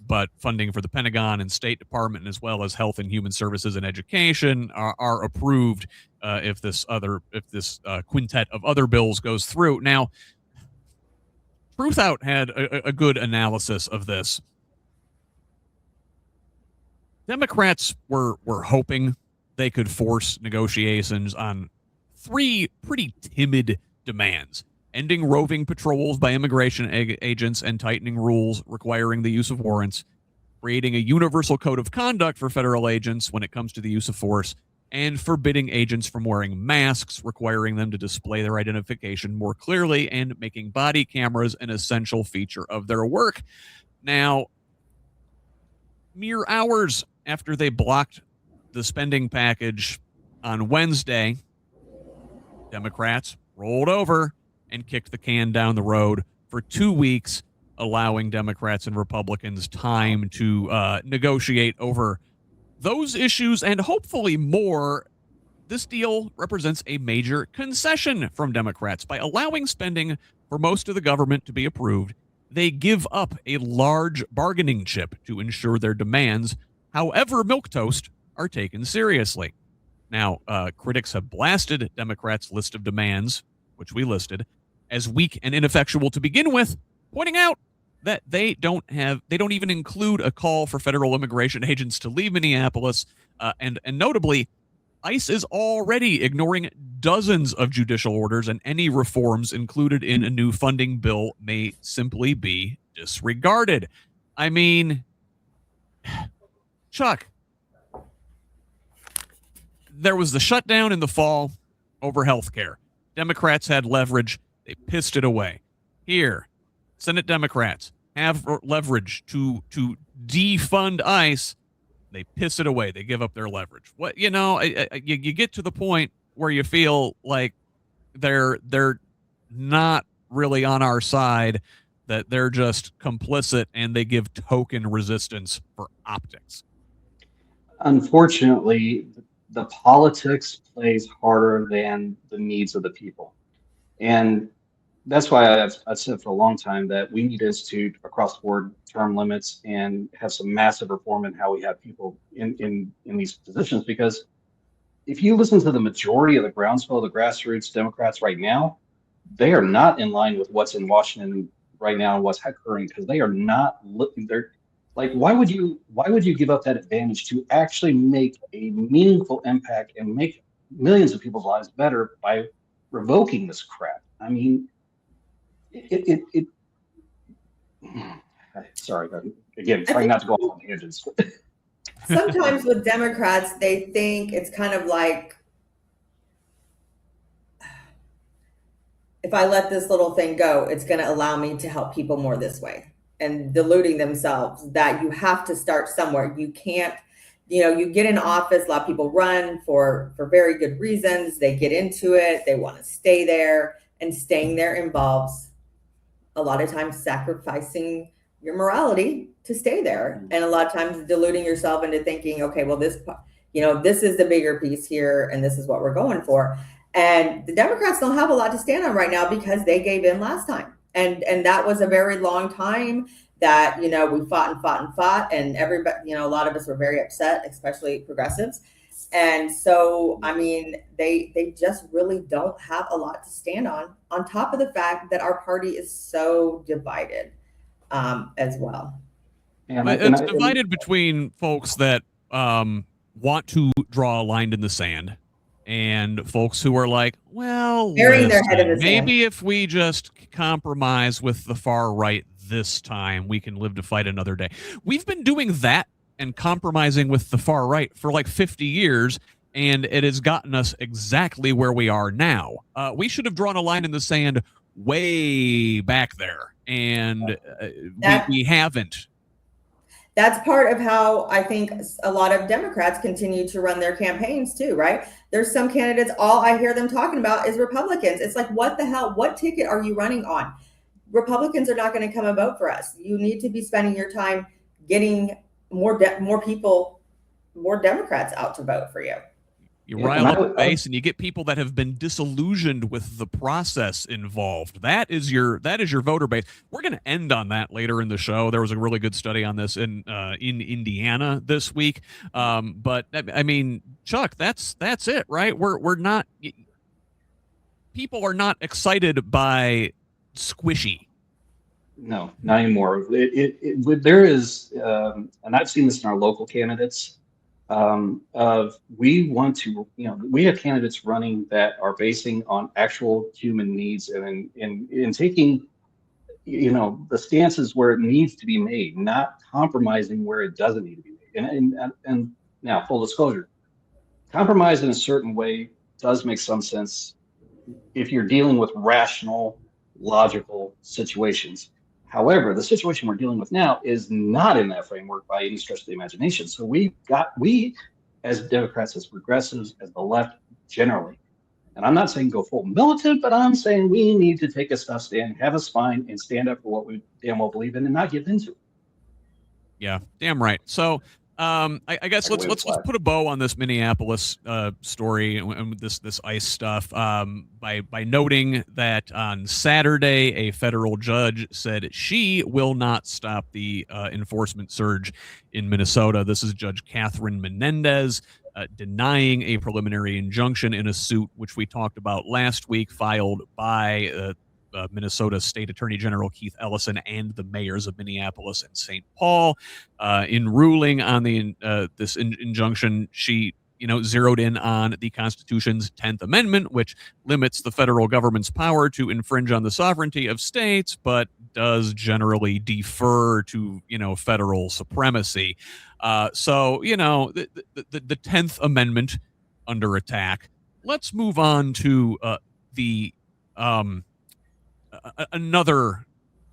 But funding for the Pentagon and State Department, as well as Health and Human Services and Education, are approved if this quintet of other bills goes through. Now, Truthout had a good analysis of this. Democrats were hoping they could force negotiations on 3 pretty timid demands: ending roving patrols by immigration agents and tightening rules requiring the use of warrants, creating a universal code of conduct for federal agents when it comes to the use of force, and forbidding agents from wearing masks, requiring them to display their identification more clearly, and making body cameras an essential feature of their work. Now, mere hours after they blocked the spending package on Wednesday, Democrats rolled over and kicked the can down the road for 2 weeks, allowing Democrats and Republicans time to negotiate over those issues and hopefully more. This deal represents a major concession from Democrats. By allowing spending for most of the government to be approved, they give up a large bargaining chip to ensure their demands, however milquetoast, are taken seriously. Now, critics have blasted Democrats' list of demands, which we listed, as weak and ineffectual to begin with, pointing out that they don't even include a call for federal immigration agents to leave Minneapolis, and notably, ICE is already ignoring dozens of judicial orders, and any reforms included in a new funding bill may simply be disregarded. I mean, Chuck, there was the shutdown in the fall over health care. Democrats had leverage. They pissed it away. Here, Senate Democrats have leverage to defund ICE, they piss it away. They give up their leverage. What you get to the point where you feel like they're not really on our side, that they're just complicit and they give token resistance for optics. Unfortunately, the politics plays harder than the needs of the people. And that's why I've said for a long time that we need to institute across the board term limits and have some massive reform in how we have people in these positions. Because if you listen to the majority of the groundswell, the grassroots Democrats right now, they are not in line with what's in Washington right now and what's occurring, because they are not looking. They're like, why would you give up that advantage to actually make a meaningful impact and make millions of people's lives better by revoking this crap? I mean, sorry, again, trying not to go off on tangents. Sometimes with Democrats, they think it's kind of like, if I let this little thing go, it's going to allow me to help people more this way, and deluding themselves that you have to start somewhere. You can't, you get in office, a lot of people run for very good reasons. They get into it. They want to stay there, and staying there involves a lot of times sacrificing your morality to stay there. And a lot of times deluding yourself into thinking, okay, well, this is the bigger piece here, and this is what we're going for. And the Democrats don't have a lot to stand on right now because they gave in last time. And that was a very long time that, we fought. And everybody, a lot of us were very upset, especially progressives. And so, I mean, they just really don't have a lot to stand on top of the fact that our party is so divided as well. It's divided between folks that want to draw a line in the sand and folks who are like, well, burying their head in the sand. Maybe if we just compromise with the far right this time, we can live to fight another day. We've been doing that and compromising with the far right for like 50 years, and it has gotten us exactly where we are now. We should have drawn a line in the sand way back there, and we haven't. That's part of how I think a lot of Democrats continue to run their campaigns too, right? There's some candidates, all I hear them talking about is Republicans. It's like, what the hell? What ticket are you running on? Republicans are not going to come and vote for us. You need to be spending your time getting more people, more Democrats out to vote for you. You rile up the base, and you get people that have been disillusioned with the process involved. That is your voter base. We're going to end on that later in the show. There was a really good study on this in Indiana this week. But I mean, Chuck, that's it, right? We're not. People are not excited by squishy. No, not anymore. There is, and I've seen this in our local candidates. We want to, we have candidates running that are basing on actual human needs and in taking, the stances where it needs to be made, not compromising where it doesn't need to be made. And now, full disclosure, compromise in a certain way does make some sense if you're dealing with rational, logical situations. However, the situation we're dealing with now is not in that framework by any stretch of the imagination. So we as Democrats, as progressives, as the left generally, and I'm not saying go full militant, but I'm saying we need to take a tough stand, have a spine, and stand up for what we damn well believe in and not give into it. Yeah, damn right. So I guess let's put a bow on this Minneapolis story and this ICE stuff by noting that on Saturday a federal judge said she will not stop the enforcement surge in Minnesota. This is Judge Catherine Menendez denying a preliminary injunction in a suit which we talked about last week, filed by Minnesota State Attorney General Keith Ellison and the mayors of Minneapolis and St. Paul. In ruling on the this injunction, she zeroed in on the Constitution's 10th Amendment, which limits the federal government's power to infringe on the sovereignty of states, but does generally defer to federal supremacy. So the 10th Amendment under attack. Let's move on to the another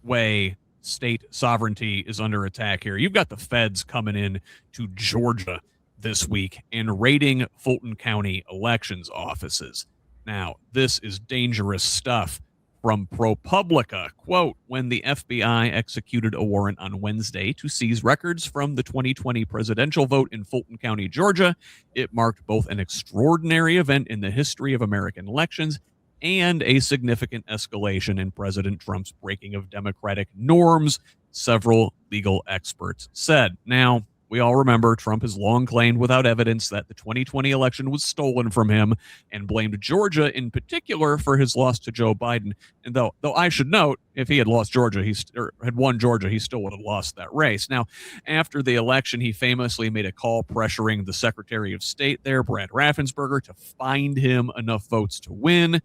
way state sovereignty is under attack here. You've got the feds coming in to Georgia this week and raiding Fulton County elections offices. Now, this is dangerous stuff. From ProPublica, quote, when the FBI executed a warrant on Wednesday to seize records from the 2020 presidential vote in Fulton County, Georgia, it marked both an extraordinary event in the history of American elections and a significant escalation in President Trump's breaking of democratic norms, several legal experts said. Now, we all remember Trump has long claimed without evidence that the 2020 election was stolen from him and blamed Georgia in particular for his loss to Joe Biden. And though I should note, if he had lost Georgia, had won Georgia, he still would have lost that race. Now, after the election, he famously made a call pressuring the Secretary of State there, Brad Raffensperger, to find him enough votes to win.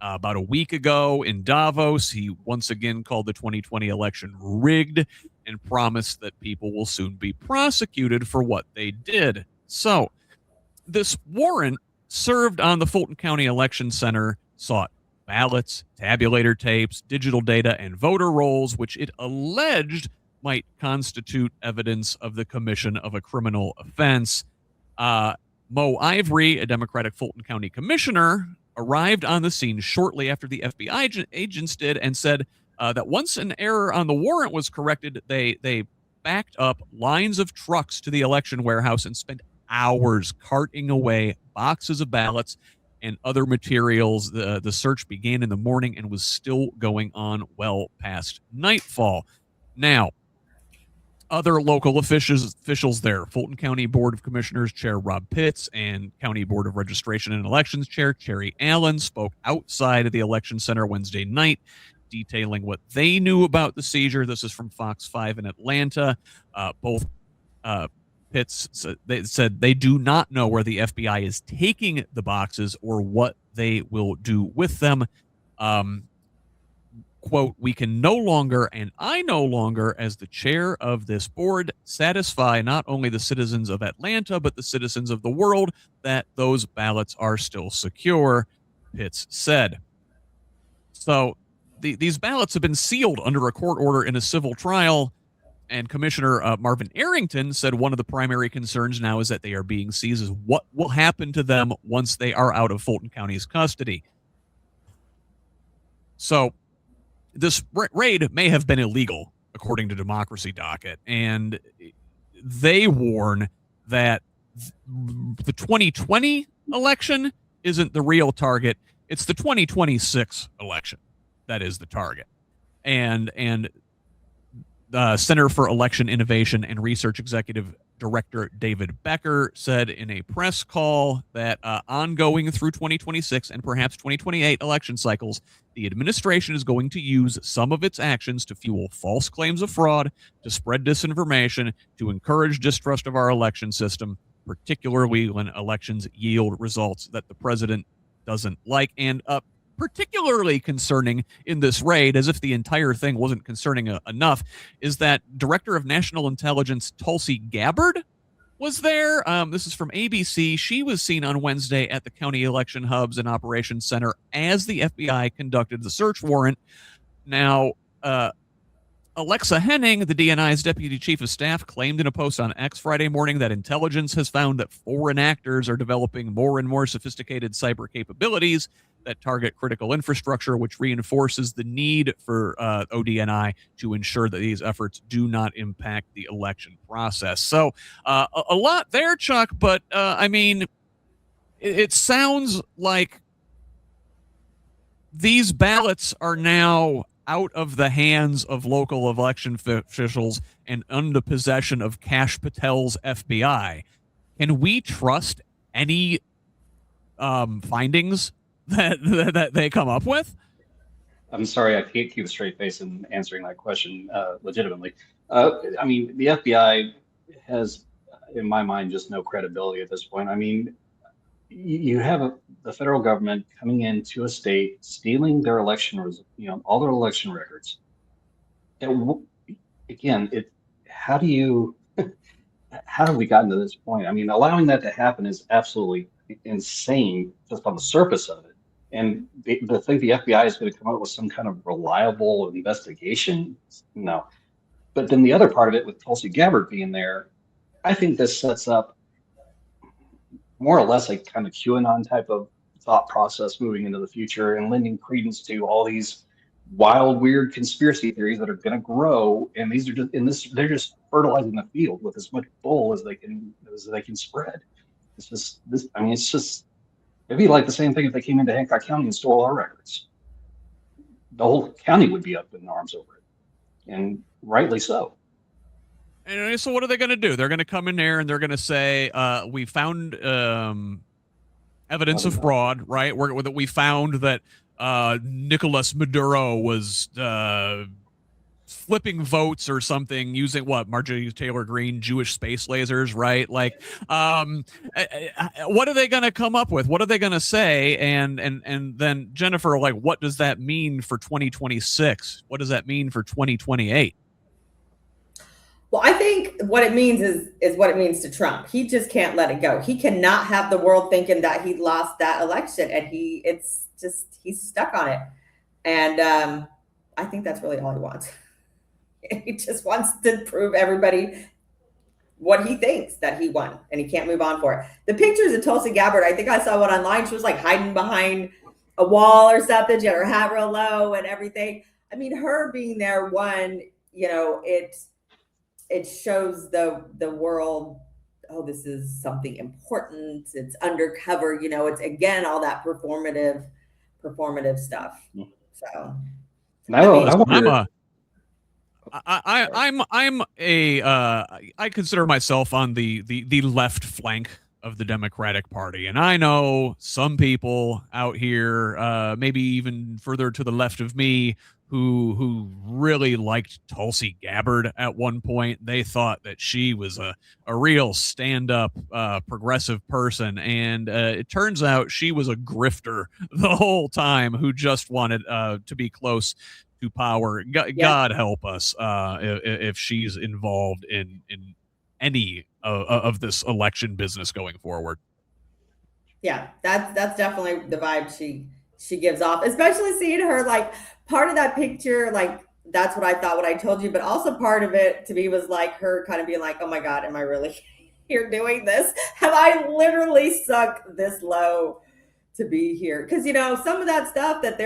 About a week ago in Davos, he once again called the 2020 election rigged and promised that people will soon be prosecuted for what they did. So this warrant served on the Fulton County Election Center sought ballots, tabulator tapes, digital data, and voter rolls, which it alleged might constitute evidence of the commission of a criminal offense. Mo Ivory, a Democratic Fulton County commissioner, arrived on the scene shortly after the FBI agents did and said that once an error on the warrant was corrected, they backed up lines of trucks to the election warehouse and spent hours carting away boxes of ballots and other materials. The search began in the morning and was still going on well past nightfall. Now, other local officials there, Fulton County Board of Commissioners Chair Rob Pitts and County Board of Registration and Elections Chair Cherry Allen spoke outside of the election center Wednesday night, detailing what they knew about the seizure. This is from Fox 5 in Atlanta. Both Pitts said they do not know where the FBI is taking the boxes or what they will do with them. Quote, we can no longer, and I no longer, as the chair of this board, satisfy not only the citizens of Atlanta, but the citizens of the world that those ballots are still secure, Pitts said. So these ballots have been sealed under a court order in a civil trial, and Commissioner Marvin Arrington said one of the primary concerns now is that they are being seized is what will happen to them once they are out of Fulton County's custody. So this raid may have been illegal, according to Democracy Docket, and they warn that the 2020 election isn't the real target. It's the 2026 election that is the target. And the Center for Election Innovation and Research Executive Director David Becker said in a press call that ongoing through 2026 and perhaps 2028 election cycles, the administration is going to use some of its actions to fuel false claims of fraud, to spread disinformation, to encourage distrust of our election system, particularly when elections yield results that the president doesn't like. And particularly concerning in this raid, as if the entire thing wasn't concerning enough, is that Director of National Intelligence Tulsi Gabbard was there. This is from ABC. She was seen on Wednesday at the county election hubs and operations center as the FBI conducted the search warrant. Now, Alexa Henning, the DNI's deputy chief of staff, claimed in a post on X Friday morning that intelligence has found that foreign actors are developing more and more sophisticated cyber capabilities that target critical infrastructure, which reinforces the need for ODNI to ensure that these efforts do not impact the election process. So a lot there, Chuck, but I mean, it sounds like these ballots are now out of the hands of local election officials and under possession of Kash Patel's FBI. Can we trust any findings that they come up with? I'm sorry, I can't keep a straight face in answering that question legitimately. I mean, the FBI has, in my mind, just no credibility at this point. I mean, you have the federal government coming into a state, stealing their election, all their election records. And again, how have we gotten to this point? I mean, allowing that to happen is absolutely insane just on the surface of it. And the think the FBI is going to come up with some kind of reliable investigation? No. But then the other part of it with Tulsi Gabbard being there, I think this sets up more or less a kind of QAnon type of thought process moving into the future and lending credence to all these wild, weird conspiracy theories that are going to grow. And these are just they're just fertilizing the field with as much bull as they can spread. It's just this. I mean, it's just it'd be like the same thing if they came into Hancock County and stole our records. The whole county would be up in arms over it, and rightly so. And so what are they going to do? They're going to come in there and they're going to say, we found evidence of fraud, right? We found that Nicolas Maduro was flipping votes or something using Marjorie Taylor Greene Jewish space lasers, right? Like, what are they going to come up with? What are they going to say? And then Jennifer, like, what does that mean for 2026? What does that mean for 2028? Well, I think what it means is what it means to Trump. He just can't let it go. He cannot have the world thinking that he lost that election, and he's stuck on it. And I think that's really all he wants. He just wants to prove everybody what he thinks that he won, and he can't move on for it. The pictures of Tulsi Gabbard, I think I saw one online. She was like hiding behind a wall or something. She had her hat real low and everything. I mean, her being there, one, it shows the world, oh, this is something important. It's undercover, it's again all that performative stuff. So I consider myself on the left flank of the Democratic Party, and I know some people out here, maybe even further to the left of me, who really liked Tulsi Gabbard at one point. They thought that she was a real stand-up progressive person, and it turns out she was a grifter the whole time who just wanted to be close to power. God help us if she's involved in any of this election business going forward. Yeah, that's definitely the vibe she gives off, especially seeing her, like, part of that picture, like, that's what I thought, what I told you, but also part of it to me was like her kind of being like, oh my God, am I really here doing this? Have I literally sunk this low to be here? Because, some of that stuff that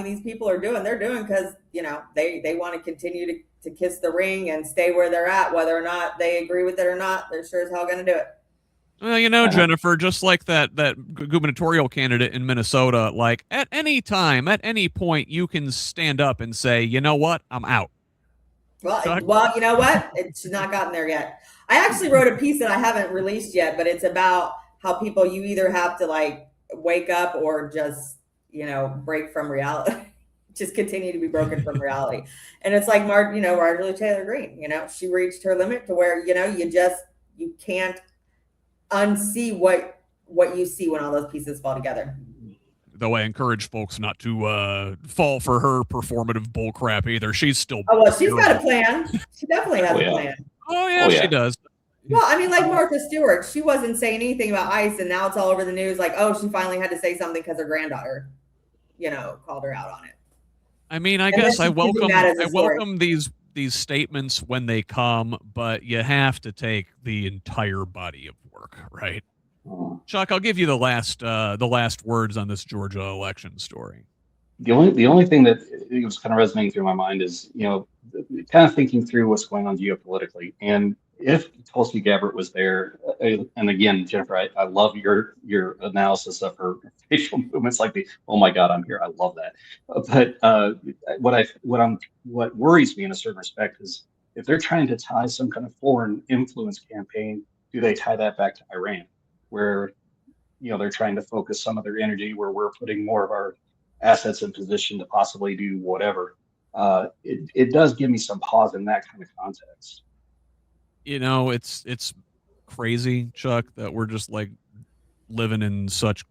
these people are doing, they're doing because, they want to continue to kiss the ring and stay where they're at, whether or not they agree with it or not, they're sure as hell going to do it. Well, Jennifer, just like that gubernatorial candidate in Minnesota, like at any time, at any point, you can stand up and say, you know what, I'm out. Well, you know what? She's not gotten there yet. I actually wrote a piece that I haven't released yet, but it's about how people, you either have to like wake up or just, break from reality, just continue to be broken from reality. And it's like Marjorie Taylor Greene, she reached her limit to where, you can't unsee what you see when all those pieces fall together. Though I encourage folks not to fall for her performative bullcrap either. She's still she's got a plan. She definitely has a plan. Oh yeah, she does. Well, I mean, like Martha Stewart, she wasn't saying anything about ICE, and now it's all over the news. Like, oh, she finally had to say something because her granddaughter, called her out on it. I mean, I guess I welcome these statements when they come, but you have to take the entire body of work, right? Chuck, I'll give you the last words on this Georgia election story. The only thing that it was kind of resonating through my mind is, kind of thinking through what's going on geopolitically. And if Tulsi Gabbard was there, and again, Jennifer, I love your analysis of her facial movements, like oh my God, I'm here. I love that. But what worries me in a certain respect is if they're trying to tie some kind of foreign influence campaign, do they tie that back to Iran, where they're trying to focus some of their energy where we're putting more of our assets in position to possibly do whatever. It does give me some pause in that kind of context. It's crazy, Chuck, that we're just like living in such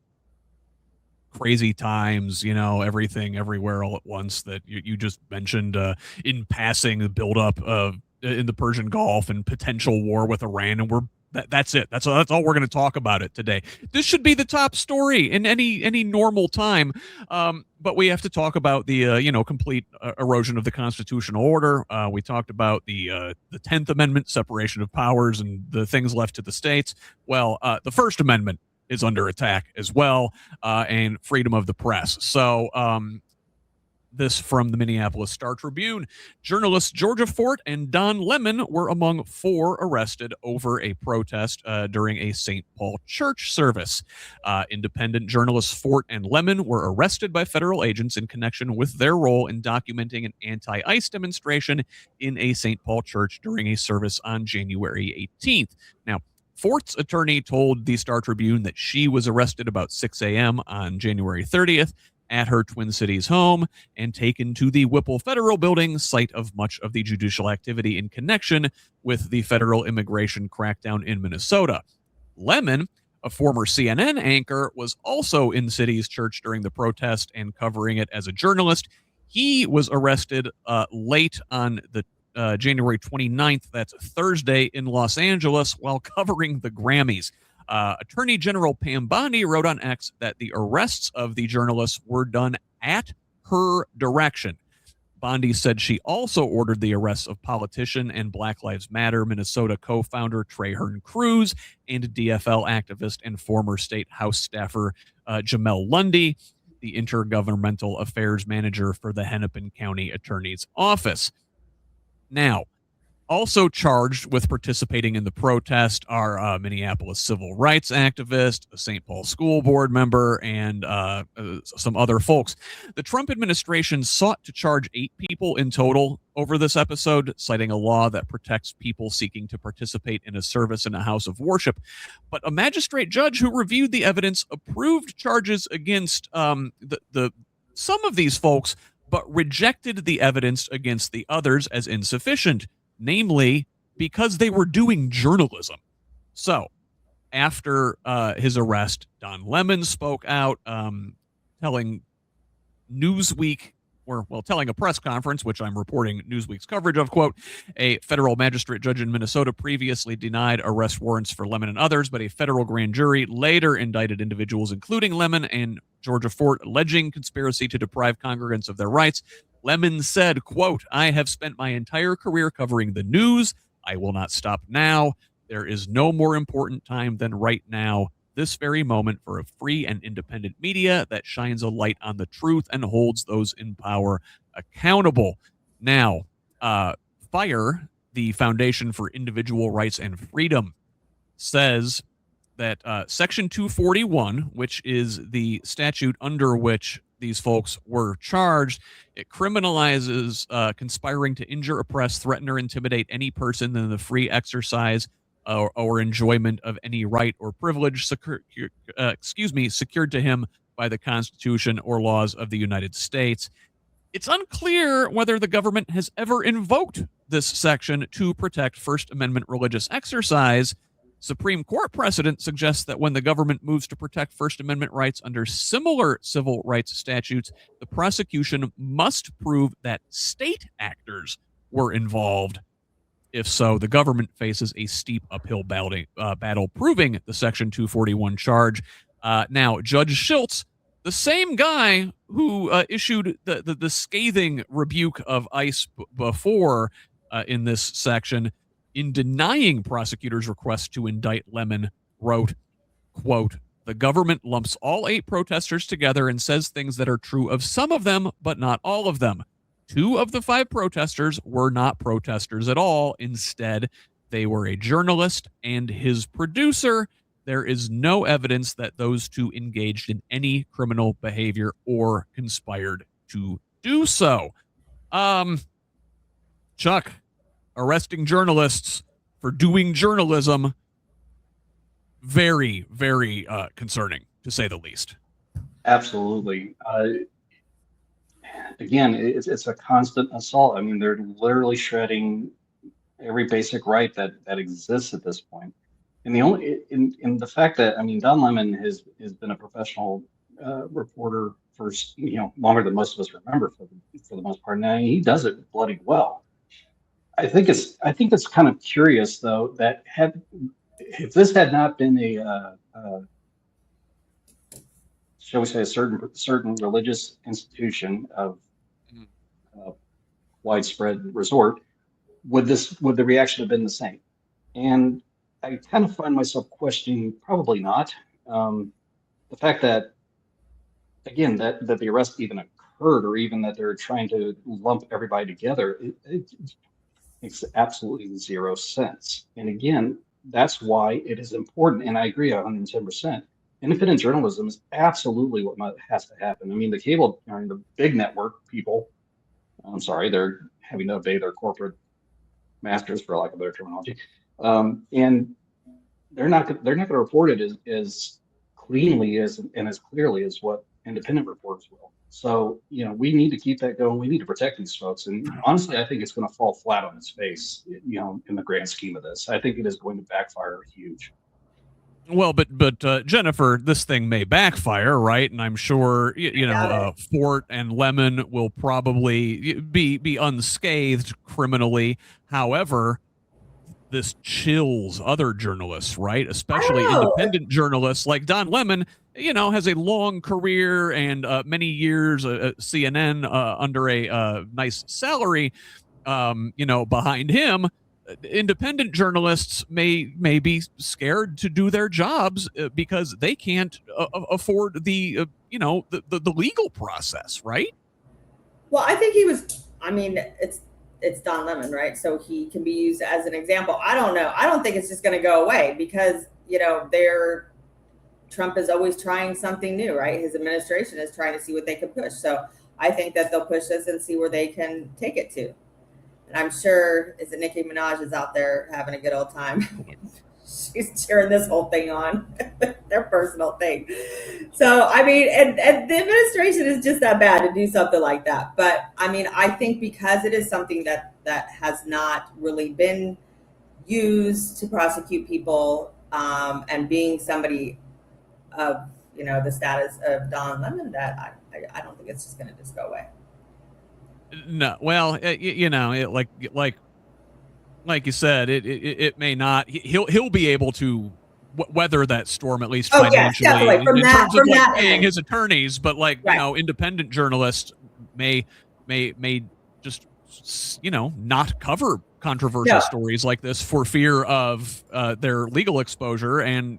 crazy times, everything everywhere all at once that you just mentioned in passing the buildup of in the Persian Gulf and potential war with Iran. And we're That's it. That's all we're going to talk about it today. This should be the top story in any normal time, but we have to talk about the complete erosion of the constitutional order. We talked about the 10th Amendment, separation of powers, and the things left to the states. Well, the First Amendment is under attack as well, and freedom of the press. So this from the Minneapolis Star-Tribune. Journalists Georgia Fort and Don Lemon were among 4 arrested over a protest during a St. Paul church service. Independent journalists Fort and Lemon were arrested by federal agents in connection with their role in documenting an anti-ICE demonstration in a St. Paul church during a service on January 18th. Now, Fort's attorney told the Star-Tribune that she was arrested about 6 a.m. on January 30th at her Twin Cities home and taken to the Whipple Federal Building, site of much of the judicial activity in connection with the federal immigration crackdown in Minnesota. Lemon, a former CNN anchor, was also in City's church during the protest and covering it as a journalist. He was arrested late on the January 29th, that's Thursday, in Los Angeles while covering the Grammys. Attorney General Pam Bondi wrote on X that the arrests of the journalists were done at her direction. Bondi said she also ordered the arrests of politician and Black Lives Matter Minnesota co-founder Traherne Cruz and DFL activist and former state House staffer Jamel Lundy, the intergovernmental affairs manager for the Hennepin County Attorney's Office. Now, also charged with participating in the protest are Minneapolis civil rights activist, a St. Paul school board member, and some other folks. The Trump administration sought to charge 8 people in total over this episode, citing a law that protects people seeking to participate in a service in a house of worship. But a magistrate judge who reviewed the evidence approved charges against some of these folks, but rejected the evidence against the others as insufficient, namely because they were doing journalism. So after his arrest, Don Lemon spoke out, telling Newsweek, telling a press conference, which I'm reporting Newsweek's coverage of, quote, a federal magistrate judge in Minnesota previously denied arrest warrants for Lemon and others, but a federal grand jury later indicted individuals, including Lemon and Georgia Fort, alleging conspiracy to deprive congregants of their rights. Lemon said, quote, I have spent my entire career covering the news. I will not stop now. There is no more important time than right now, this very moment, for a free and independent media that shines a light on the truth and holds those in power accountable. Now, FIRE, the Foundation for Individual Rights and Freedom, says that Section 241, which is the statute under which these folks were charged, it criminalizes conspiring to injure, oppress, threaten, or intimidate any person in the free exercise or enjoyment of any right or privilege secured to him by the Constitution or laws of the United States. It's unclear whether the government has ever invoked this section to protect First Amendment religious exercise. Supreme Court precedent suggests that when the government moves to protect First Amendment rights under similar civil rights statutes, the prosecution must prove that state actors were involved. If so, the government faces a steep uphill battle proving the Section 241 charge. Now, Judge Schiltz, the same guy who issued the scathing rebuke of ICE before in this section, in denying prosecutors' request to indict Lemon, wrote, quote, the government lumps all 8 protesters together and says things that are true of some of them, but not all of them. 2 of the 5 protesters were not protesters at all. Instead, they were a journalist and his producer. There is no evidence that those 2 engaged in any criminal behavior or conspired to do so. Chuck, arresting journalists for doing journalism, very, very concerning, to say the least. Absolutely. Again, it's a constant assault. I mean, they're literally shredding every basic right that exists at this point. And in the fact that, I mean, Don Lemon has been a professional reporter for longer than most of us remember, for the most part. Now he does it bloody well. I think it's kind of curious though that if this had not been shall we say, a certain religious institution of widespread resort, would the reaction have been the same? And I kind of find myself questioning, probably not. The fact that, again, that the arrest even occurred, or even that they're trying to lump everybody together, it makes absolutely zero sense. And again, that's why it is important. And I agree 110%. Independent journalism is absolutely what has to happen. I mean, the big network people, I'm sorry, they're having to obey their corporate masters, for lack of better terminology, and they're not going to report it as cleanly and as clearly as what independent reporters will. So, we need to keep that going. We need to protect these folks. And honestly, I think it's going to fall flat on its face, in the grand scheme of this. I think it is going to backfire huge. Well, but Jennifer, this thing may backfire, right? And I'm sure Fort and Lemon will probably be unscathed criminally. However, this chills other journalists, right? Especially independent journalists like Don Lemon. Has a long career and many years at CNN under a nice salary. Behind him. Independent journalists may be scared to do their jobs because they can't afford the legal process, right? Well, I think it's Don Lemon, right? So he can be used as an example. I don't know. I don't think it's just going to go away because Trump is always trying something new, right? His administration is trying to see what they can push. So I think that they'll push this and see where they can take it to. And I'm sure Nicki Minaj is out there having a good old time. She's cheering this whole thing on, their personal thing. So, I mean, and the administration is just that bad to do something like that. But, I mean, I think because it is something that has not really been used to prosecute people, and being somebody of, the status of Don Lemon, that I don't think it's just going to just go away. No, well, like you said, it may not. He'll be able to weather that storm, at least financially, in terms of paying his attorneys. But independent journalists may just not cover controversial stories like this for fear of their legal exposure and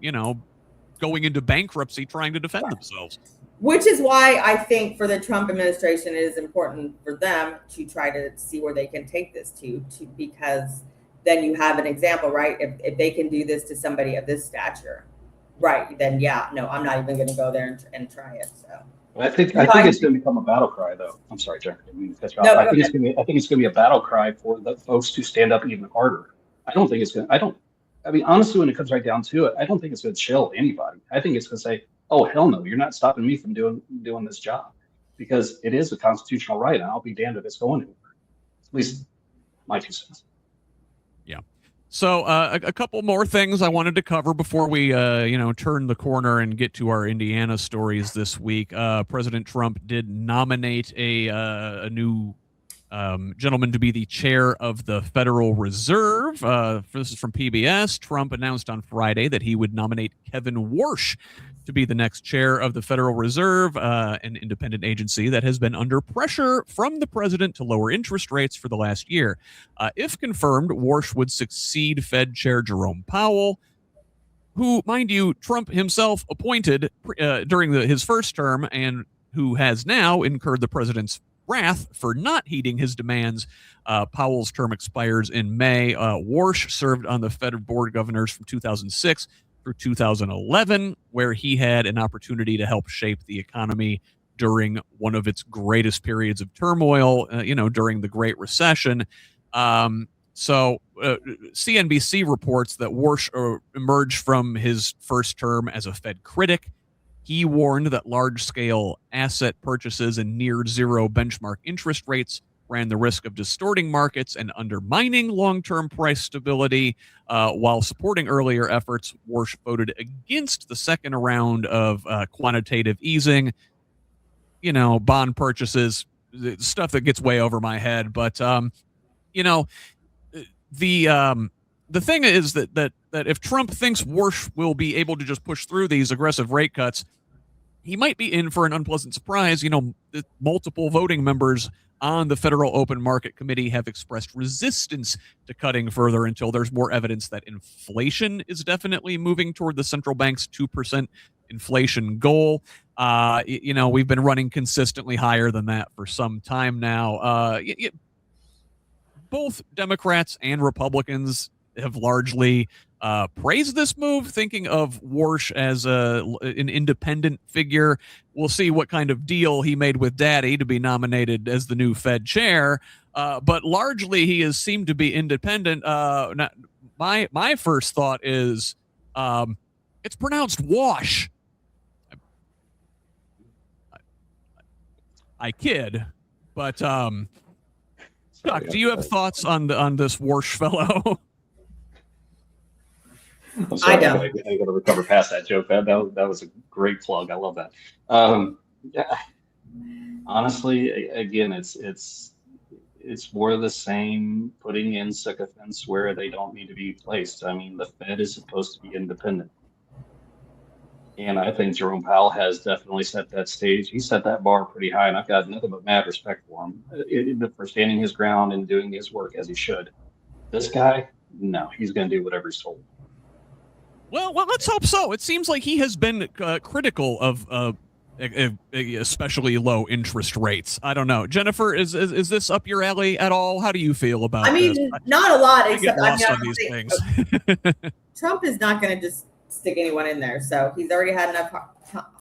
going into bankruptcy trying to defend themselves. Which is why I think for the Trump administration, it is important for them to try to see where they can take this to because then you have an example, right? If they can do this to somebody of this stature, right, then I'm not even going to go there and try it. So I think it's going to become a battle cry, though. I'm sorry, Jen. I think it's going to be a battle cry for the folks to stand up even harder. Honestly, when it comes right down to it, I don't think it's going to chill anybody. I think it's going to say, oh, hell no, you're not stopping me from doing this job, because it is a constitutional right, and I'll be damned if it's going anywhere. At least my 2 cents. Yeah. So a couple more things I wanted to cover before we turn the corner and get to our Indiana stories this week. President Trump did nominate a new gentleman to be the chair of the Federal Reserve. This is from PBS. Trump announced on Friday that he would nominate Kevin Warsh to be the next chair of the Federal Reserve, an independent agency that has been under pressure from the president to lower interest rates for the last year. If confirmed, Warsh would succeed Fed Chair Jerome Powell, who, mind you, Trump himself appointed during his first term and who has now incurred the president's wrath for not heeding his demands. Powell's term expires in May. Warsh served on the Fed Board of Governors from 2006 through 2011, where he had an opportunity to help shape the economy during one of its greatest periods of turmoil, during the Great Recession. So CNBC reports that Warsh emerged from his first term as a Fed critic. He warned that large-scale asset purchases and near-zero benchmark interest rates ran the risk of distorting markets and undermining long-term price stability. While supporting earlier efforts, Warsh voted against the second round of quantitative easing. Bond purchases, stuff that gets way over my head. But, the thing is that if Trump thinks Warsh will be able to just push through these aggressive rate cuts, he might be in for an unpleasant surprise. Multiple voting members on the Federal Open Market Committee have expressed resistance to cutting further until there's more evidence that inflation is definitely moving toward the central bank's 2% inflation goal. We've been running consistently higher than that for some time now. Both Democrats and Republicans have largely praised this move, thinking of Warsh as an independent figure. We'll see what kind of deal he made with Daddy to be nominated as the new Fed chair. But largely, he has seemed to be independent. My first thought is it's pronounced wash. I kid, but Chuck, do you have thoughts on this Warsh fellow? I'm sorry, I don't. I got to recover past that joke. That was a great plug. I love that. Yeah. Honestly, again, it's more of the same, putting in sycophants where they don't need to be placed. I mean, the Fed is supposed to be independent. And I think Jerome Powell has definitely set that stage. He set that bar pretty high, and I've got nothing but mad respect for him for standing his ground and doing his work as he should. This guy, no, he's going to do whatever he's told. Well, let's hope so. It seems like he has been critical of especially low interest rates. I don't know. Jennifer, is this up your alley at all? How do you feel about this? Not a lot, I get except lost on these things. Trump is not going to just stick anyone in there. So he's already had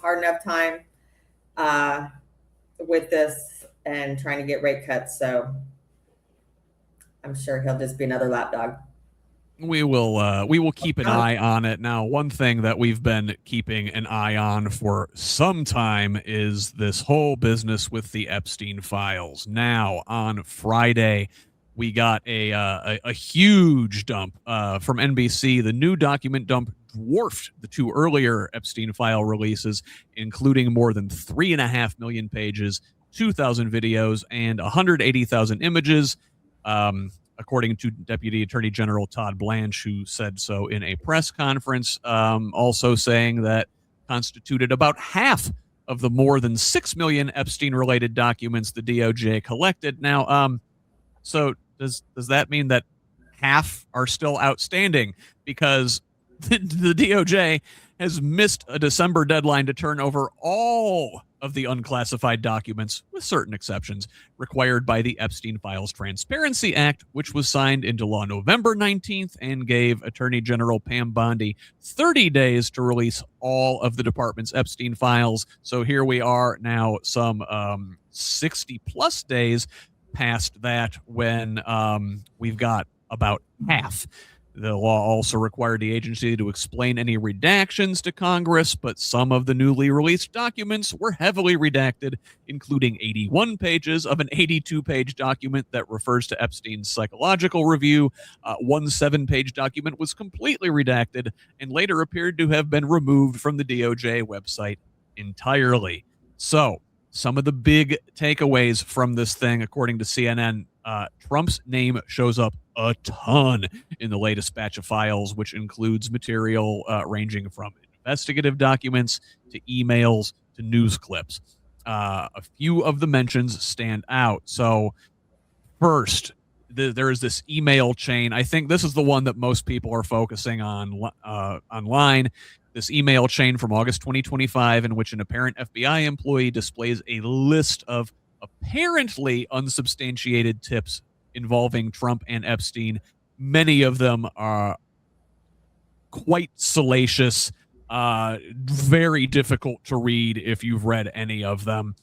hard enough time with this and trying to get rate cuts. So I'm sure he'll just be another lapdog. We will keep an eye on it. Now, one thing that we've been keeping an eye on for some time is this whole business with the Epstein files. Now, on Friday, we got a huge dump from NBC. The new document dump dwarfed the two earlier Epstein file releases, including more than 3.5 million pages, 2,000 videos, and 180,000 images. According to Deputy Attorney General Todd Blanche, who said so in a press conference, also saying that constituted about half of the more than 6 million Epstein-related documents the DOJ collected. Now, so does that mean that half are still outstanding? Because the DOJ has missed a December deadline to turn over all of the unclassified documents, with certain exceptions, required by the Epstein Files Transparency Act, which was signed into law November 19th and gave Attorney General Pam Bondi 30 days to release all of the department's Epstein files. So here we are now, some 60 plus days past that, when we've got about half. The law also required the agency to explain any redactions to Congress, but some of the newly released documents were heavily redacted, including 81 pages of an 82-page document that refers to Epstein's psychological review. One 7-page document was completely redacted and later appeared to have been removed from the DOJ website entirely. So, some of the big takeaways from this thing, according to CNN, Trump's name shows up a ton in the latest batch of files, which includes material ranging from investigative documents to emails to news clips. A few of the mentions stand out. So first, there is this email chain. I think this is the one that most people are focusing on online. This email chain from August 2025, in which an apparent FBI employee displays a list of apparently unsubstantiated tips involving Trump and Epstein. Many of them are quite salacious, very difficult to read if you've read any of them.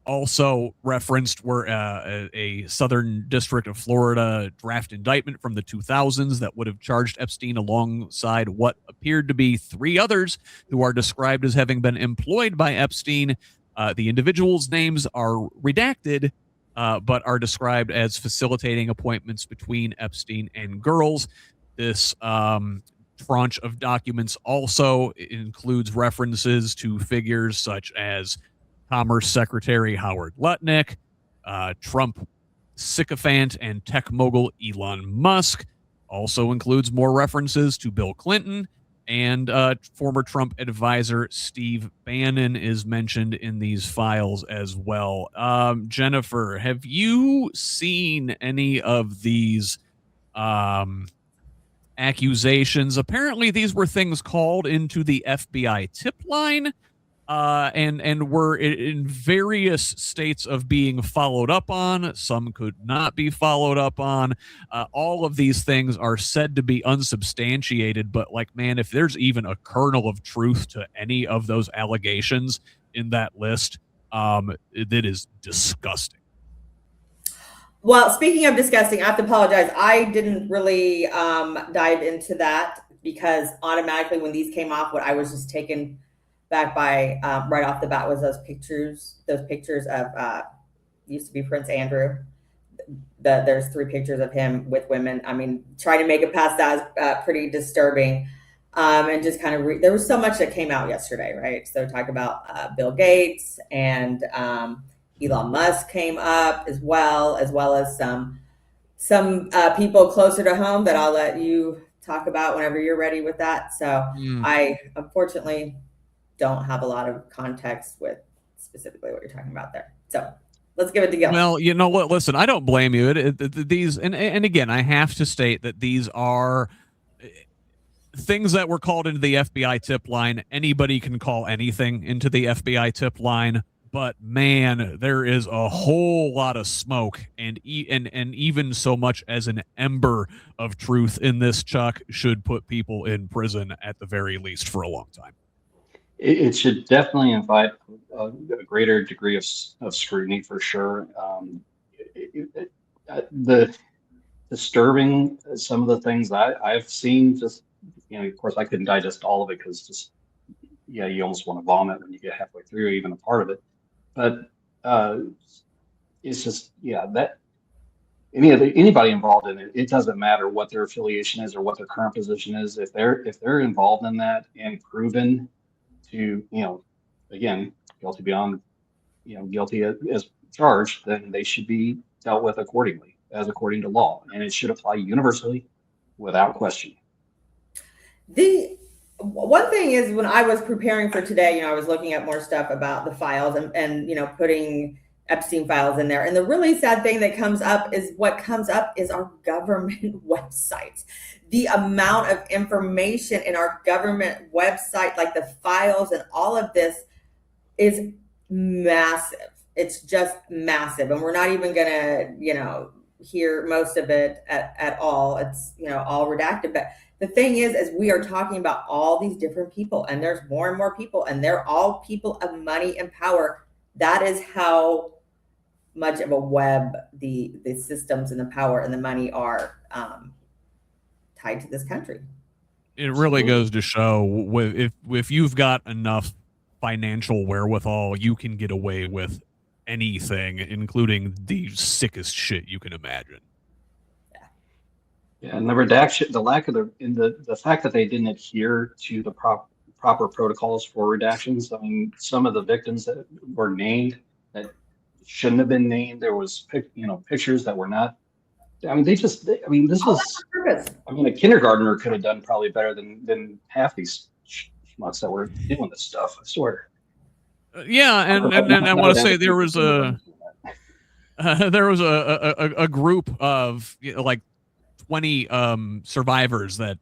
Also referenced were a Southern District of Florida draft indictment from the 2000s that would have charged Epstein alongside what appeared to be 3 others who are described as having been employed by Epstein. The individuals' names are redacted, but are described as facilitating appointments between Epstein and girls. This tranche of documents also includes references to figures such as Commerce Secretary Howard Lutnick, Trump sycophant and tech mogul Elon Musk, Also includes more references to Bill Clinton, and former Trump advisor Steve Bannon is mentioned in these files as well. Jennifer, have you seen any of these accusations? Apparently, these were things called into the FBI tip line, and were in various states of being followed up on. Some could not be followed up on. All of these things are said to be unsubstantiated, but like, man, if there's even a kernel of truth to any of those allegations in that list, that is disgusting. Well, speaking of disgusting, I have to apologize. I didn't really dive into that because automatically when these came off, what I was just taken back by right off the bat was those pictures of used to be Prince Andrew. There's 3 pictures of him with women. I mean, trying to make it past that is pretty disturbing. And just kind of there was so much that came out yesterday, right? So talk about Bill Gates and Elon Musk came up as well as some people closer to home that I'll let you talk about whenever you're ready with that. So I unfortunately don't have a lot of context with specifically what you're talking about there. So let's give it to Gill. Well, you know what? Listen, I don't blame you. These, and again, I have to state that these are things that were called into the FBI tip line. Anybody can call anything into the FBI tip line, but man, there is a whole lot of smoke, and even so much as an ember of truth in this, Chuck, should put people in prison at the very least for a long time. It should definitely invite a greater degree of scrutiny for sure. The disturbing some of the things I've seen, just, you know, of course I couldn't digest all of it because just, yeah, you almost want to vomit when you get halfway through even a part of it. But it's just, yeah, that anybody involved in it, it doesn't matter what their affiliation is or what their current position is. If they're involved in that and proven to, you know, again, guilty beyond, you know, guilty as charged, then they should be dealt with accordingly, as according to law, and it should apply universally without question. The one thing is, when I was preparing for today, you know, I was looking at more stuff about the files and you know, putting Epstein files in there. And the really sad thing that comes up is our government websites. The amount of information in our government website, like the files and all of this, is massive. It's just massive. And we're not even going to, you know, hear most of it at all. It's, you know, all redacted. But the thing is we are talking about all these different people, and there's more and more people, and they're all people of money and power. That is how much of a web the systems and the power and the money are tied to this country. It really goes to show, if you've got enough financial wherewithal, you can get away with anything, including the sickest shit you can imagine. Yeah, and the redaction, the lack of the fact that they didn't adhere to the proper protocols for redactions. I mean, some of the victims that were named that shouldn't have been named. There was, you know, pictures that were not. I mean, this was. I mean, a kindergartner could have done probably better than half these schmucks that were doing this stuff. I swear. Yeah, and I want to say there was a group of, you know, like 20 survivors that,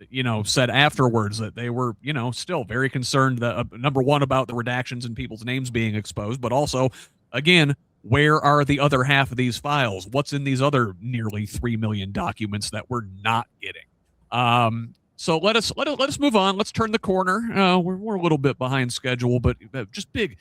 you know, said afterwards that they were, you know, still very concerned that number one, about the redactions and people's names being exposed, but also, again, where are the other half of these files? What's in these other nearly 3 million documents that we're not getting? So let us move on. Let's turn the corner. We're a little bit behind schedule, but just big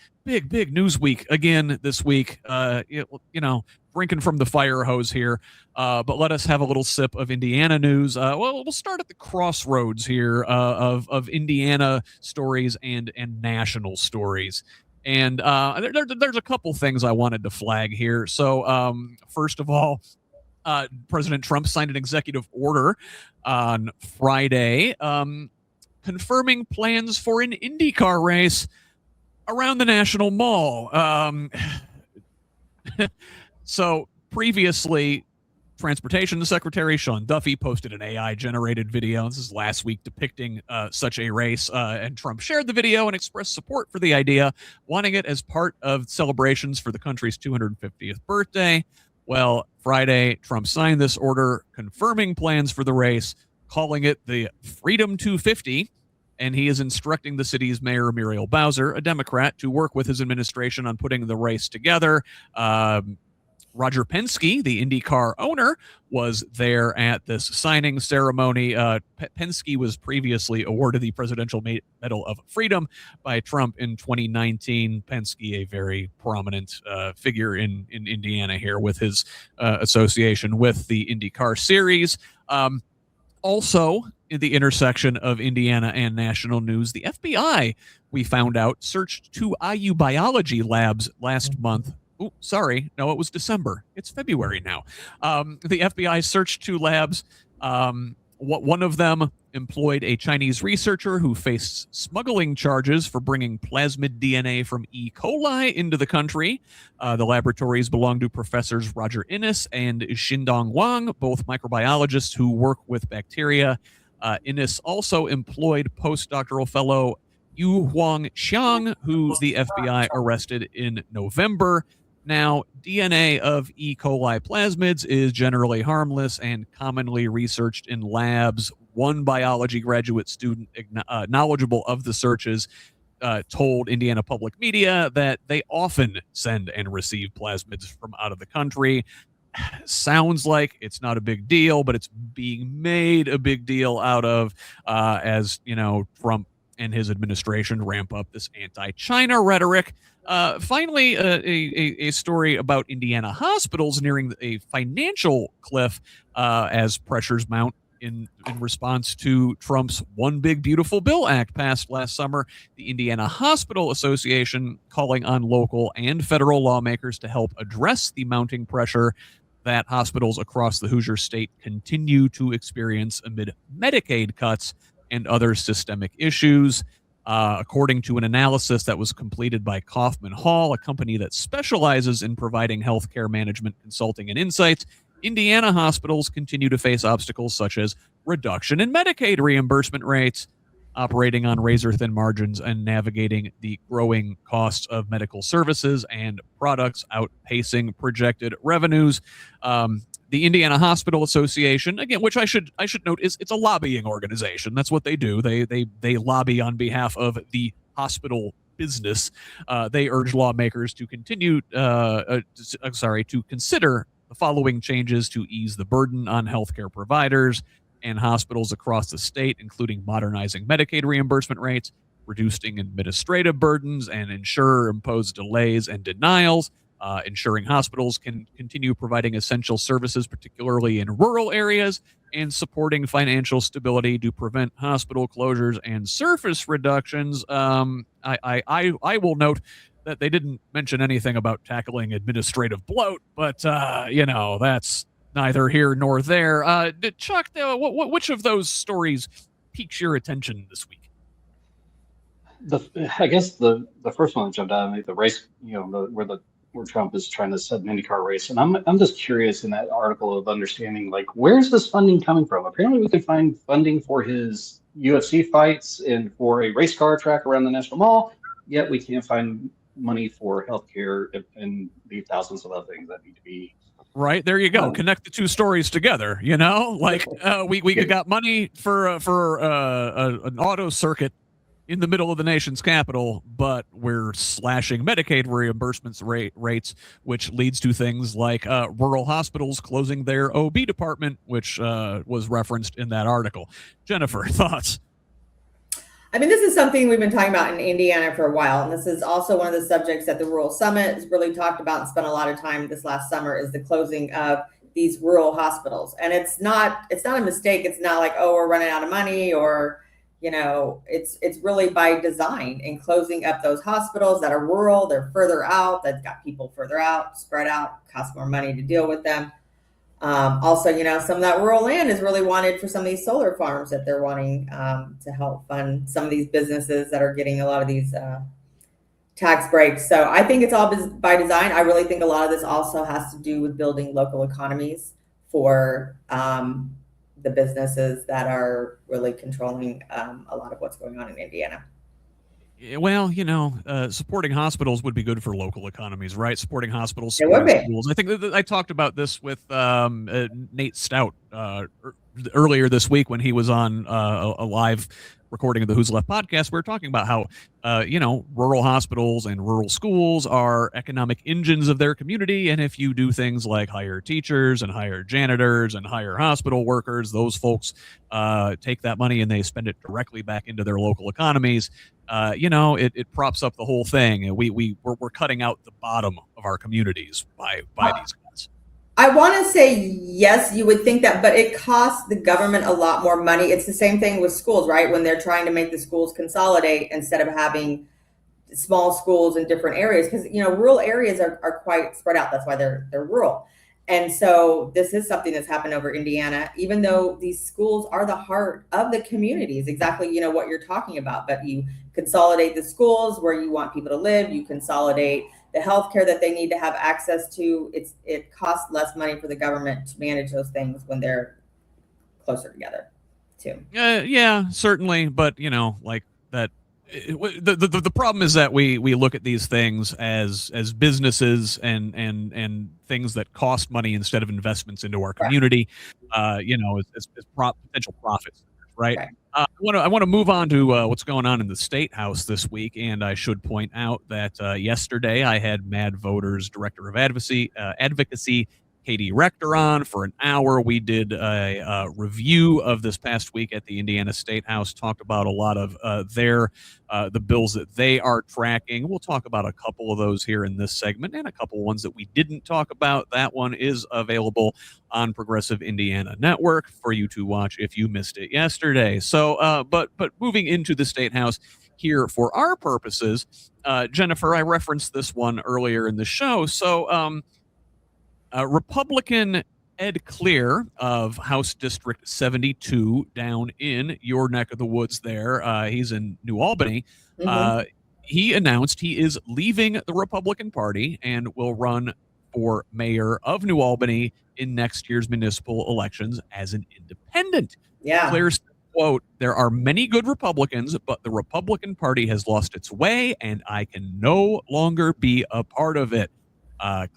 news week again this week. You know, drinking from the fire hose here. But let us have a little sip of Indiana news. Well, we'll start at the crossroads here of Indiana stories and national stories. And there's a couple things I wanted to flag here. So first of all, President Trump signed an executive order on Friday confirming plans for an IndyCar race around the National Mall. So previously, Transportation Secretary Sean Duffy posted an AI-generated video. This is last week depicting such a race, and Trump shared the video and expressed support for the idea, wanting it as part of celebrations for the country's 250th birthday. Well, Friday, Trump signed this order confirming plans for the race, calling it the Freedom 250, and he is instructing the city's mayor, Muriel Bowser, a Democrat, to work with his administration on putting the race together. Roger Penske, the IndyCar owner, was there at this signing ceremony. Penske was previously awarded the Presidential Medal of Freedom by Trump in 2019. Penske, a very prominent figure in Indiana here with his association with the IndyCar series. Also, in the intersection of Indiana and national news, the FBI, we found out, searched 2 IU biology labs last month. Oh, sorry. No, it was December. It's February now. The FBI searched 2 labs. One of them employed a Chinese researcher who faced smuggling charges for bringing plasmid DNA from E. coli into the country. The laboratories belong to Professors Roger Innes and Xindong Wang, both microbiologists who work with bacteria. Innes also employed postdoctoral fellow Yu Huang Xiang, who the FBI arrested in November. Now, DNA of E. coli plasmids is generally harmless and commonly researched in labs. One biology graduate student knowledgeable of the searches told Indiana Public Media that they often send and receive plasmids from out of the country. Sounds like it's not a big deal, but it's being made a big deal out of as, Trump and his administration ramp up this anti-China rhetoric. Finally, a story about Indiana hospitals nearing a financial cliff as pressures mount in response to Trump's One Big Beautiful Bill Act passed last summer. The Indiana Hospital Association calling on local and federal lawmakers to help address the mounting pressure that hospitals across the Hoosier State continue to experience amid Medicaid cuts and other systemic issues. According to an analysis that was completed by Kaufman Hall, a company that specializes in providing healthcare management consulting and insights, Indiana hospitals continue to face obstacles such as reduction in Medicaid reimbursement rates, operating on razor-thin margins, and navigating the growing costs of medical services and products outpacing projected revenues. The Indiana Hospital Association, again, which I should note it's a lobbying organization. That's what they do. They lobby on behalf of the hospital business. They urge lawmakers to to consider the following changes to ease the burden on healthcare providers and hospitals across the state, including modernizing Medicaid reimbursement rates, reducing administrative burdens and insurer-imposed delays and denials, ensuring hospitals can continue providing essential services, particularly in rural areas, and supporting financial stability to prevent hospital closures and surface reductions. I will note that they didn't mention anything about tackling administrative bloat, but that's neither here nor there. Chuck, which of those stories piques your attention this week? I guess the first one that jumped out at me, the race, where Trump is trying to set an IndyCar race. And I'm just curious in that article of understanding, like, where's this funding coming from? Apparently we can find funding for his UFC fights and for a race car track around the National Mall, yet we can't find money for healthcare and the thousands of other things that need to be. Right, there you go. Connect the two stories together, like we got money for an auto circuit in the middle of the nation's capital, but we're slashing Medicaid reimbursements rates, which leads to things like rural hospitals closing their OB department, which was referenced in that article. Jennifer, thoughts? I mean, this is something we've been talking about in Indiana for a while, and this is also one of the subjects that the Rural Summit has really talked about and spent a lot of time this last summer, is the closing of these rural hospitals. And it's not a mistake. It's not like, oh, we're running out of money, or it's really by design, in closing up those hospitals that are rural. They're further out. They've got people further out, spread out, cost more money to deal with them. Also, some of that rural land is really wanted for some of these solar farms that they're wanting to help fund some of these businesses that are getting a lot of these tax breaks. So I think it's all by design. I really think a lot of this also has to do with building local economies for the businesses that are really controlling a lot of what's going on in Indiana. Well, supporting hospitals would be good for local economies, right? Supporting hospitals, It would supporting be. schools. I think that I talked about this with Nate Stout earlier this week when he was on a live recording of the Who's Left podcast. We were talking about how, rural hospitals and rural schools are economic engines of their community. And if you do things like hire teachers and hire janitors and hire hospital workers, those folks take that money and they spend it directly back into their local economies. It props up the whole thing. We're cutting out the bottom of our communities by these cuts. I want to say yes, you would think that, but it costs the government a lot more money. It's the same thing with schools, right? When they're trying to make the schools consolidate instead of having small schools in different areas, because rural areas are quite spread out. That's why they're rural. And so this is something that's happened over Indiana, even though these schools are the heart of the communities, exactly, what you're talking about. But you consolidate the schools where you want people to live, you consolidate the healthcare that they need to have access to. It costs less money for the government to manage those things when they're closer together too. Yeah, certainly. But like that, the problem is that we look at these things as businesses and things that cost money instead of investments into our community, as potential profits, right? I want to move on to what's going on in the State House this week, and I should point out that yesterday I had Mad Voters Director of Advocacy Katie Rector on for an hour. We did a review of this past week at the Indiana State House, talked about a lot of the bills that they are tracking. We'll talk about a couple of those here in this segment and a couple ones that we didn't talk about. That one is available on Progressive Indiana Network for you to watch if you missed it yesterday. So, but moving into the State House here for our purposes, Jennifer, I referenced this one earlier in the show. So, Republican Ed Clear of House District 72 down in your neck of the woods there. He's in New Albany. Mm-hmm. He announced he is leaving the Republican Party and will run for mayor of New Albany in next year's municipal elections as an independent. Yeah. Clear said, quote, "There are many good Republicans, but the Republican Party has lost its way and I can no longer be a part of it."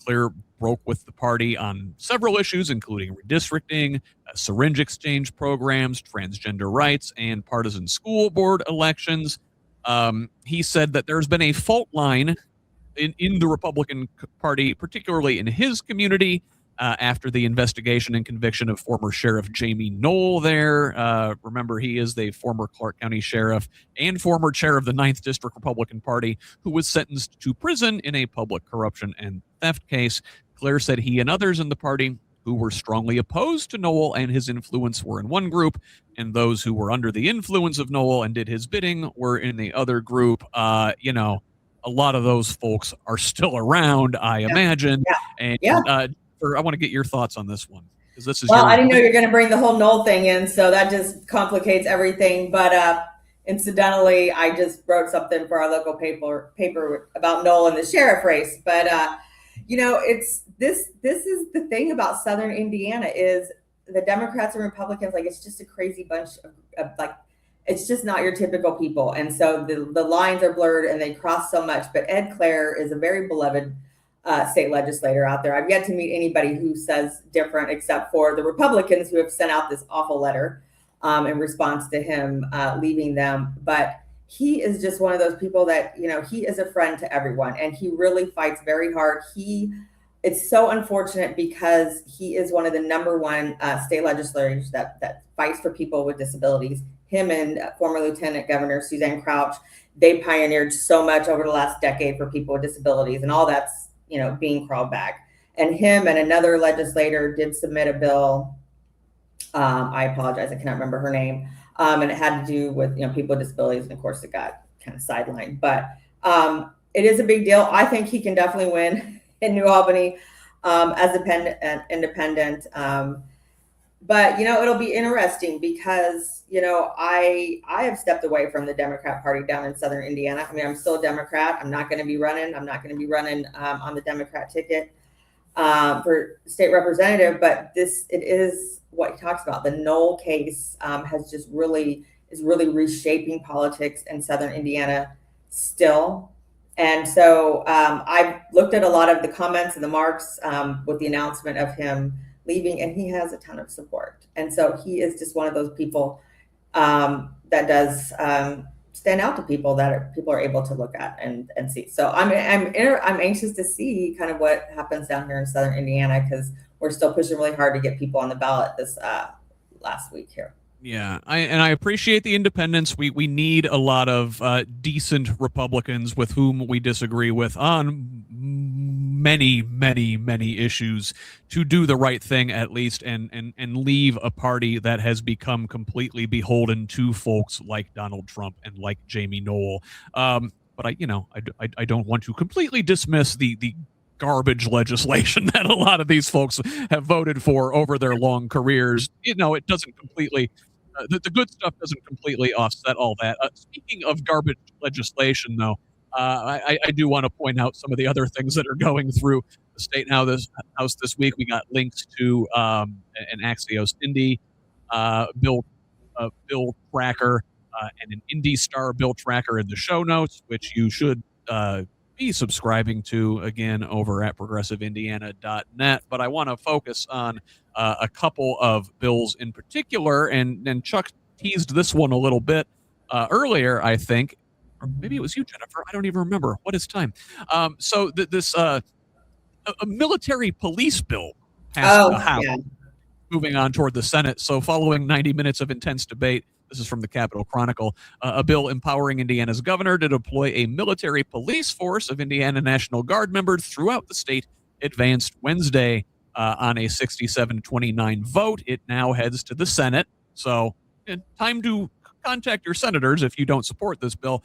Clear broke with the party on several issues, including redistricting, syringe exchange programs, transgender rights, and partisan school board elections. He said that there's been a fault line in the Republican Party, particularly in his community, after the investigation and conviction of former Sheriff Jamie Knoll there. Remember, he is the former Clark County Sheriff and former chair of the 9th District Republican Party who was sentenced to prison in a public corruption and theft case. Claire said he and others in the party who were strongly opposed to Knoll and his influence were in one group, and those who were under the influence of Knoll and did his bidding were in the other group. A lot of those folks are still around, I imagine. And I want to get your thoughts on this one, because this is I didn't know you're going to bring the whole Knoll thing in, so that just complicates everything. But incidentally, I just wrote something for our local paper about Knoll and the sheriff race. But it's this is the thing about Southern Indiana is the Democrats and Republicans, like, it's just a crazy bunch of like, it's just not your typical people, and so the lines are blurred and they cross so much. But Ed Clare is a very beloved state legislator out there. I've yet to meet anybody who says different, except for the Republicans who have sent out this awful letter in response to him leaving them. But he is just one of those people that, he is a friend to everyone, and he really fights very hard. It's so unfortunate because he is one of the number one state legislators that fights for people with disabilities. Him and former Lieutenant Governor Suzanne Crouch, they pioneered so much over the last decade for people with disabilities, and all that's, being crawled back. And him and another legislator did submit a bill. I apologize, I cannot remember her name. And it had to do with, people with disabilities. And of course it got kind of sidelined, but it is a big deal. I think he can definitely win in New Albany as independent. But, it'll be interesting because, I have stepped away from the Democrat Party down in Southern Indiana. I mean, I'm still a Democrat. I'm not going to be running. I'm not going to be running on the Democrat ticket. for state representative, but it is what he talks about. The Noel case is really reshaping politics in Southern Indiana still. And so I've looked at a lot of the comments and the marks with the announcement of him leaving, and he has a ton of support. And so he is just one of those people that does stand out to people that people are able to look at and see. So I'm anxious to see kind of what happens down here in Southern Indiana, because we're still pushing really hard to get people on the ballot this last week here. Yeah, I appreciate the independence. We need a lot of decent Republicans with whom we disagree with on many issues to do the right thing at least, and leave a party that has become completely beholden to folks like Donald Trump and like Jamie Knoll. But I don't want to completely dismiss the garbage legislation that a lot of these folks have voted for over their long careers. It doesn't completely. The good stuff doesn't completely offset all that. Speaking of garbage legislation, though, I do want to point out some of the other things that are going through the state house this week. We got links to an Axios Indy bill tracker and an Indy Star bill tracker in the show notes, which you should be subscribing to, again, over at progressiveindiana.net. But I want to focus on a couple of bills in particular, and Chuck teased this one a little bit earlier, I think, or maybe it was you, Jennifer. I don't even remember. What is time? So this a military police bill passed the House, moving on toward the Senate. So following 90 minutes of intense debate, this is from the Capitol Chronicle, a bill empowering Indiana's governor to deploy a military police force of Indiana National Guard members throughout the state advanced Wednesday on a 67-29 vote. It now heads to the Senate. So time to contact your senators if you don't support this bill.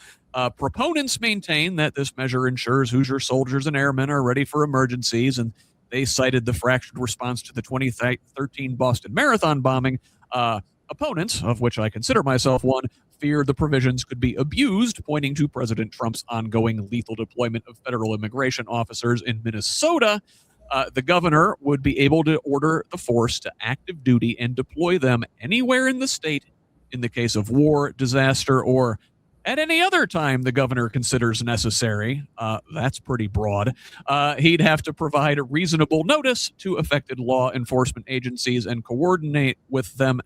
Proponents maintain that this measure ensures Hoosier soldiers and airmen are ready for emergencies, and they cited the fractured response to the 2013 Boston Marathon bombing. Opponents, of which I consider myself one, fear the provisions could be abused, pointing to President Trump's ongoing lethal deployment of federal immigration officers in Minnesota. The governor would be able to order the force to active duty and deploy them anywhere in the state in the case of war, disaster, or at any other time the governor considers necessary. That's pretty broad. He'd have to provide a reasonable notice to affected law enforcement agencies and coordinate with them,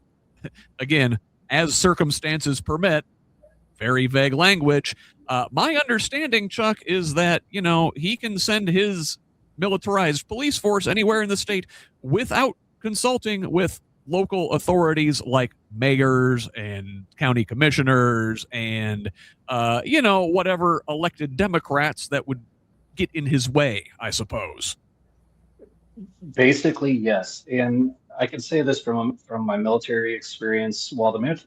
again, as circumstances permit. Very vague language. My understanding, Chuck, is that, he can send his militarized police force anywhere in the state without consulting with local authorities like mayors and county commissioners and, whatever elected Democrats that would get in his way, I suppose. Basically, yes. And I can say this from my military experience. While the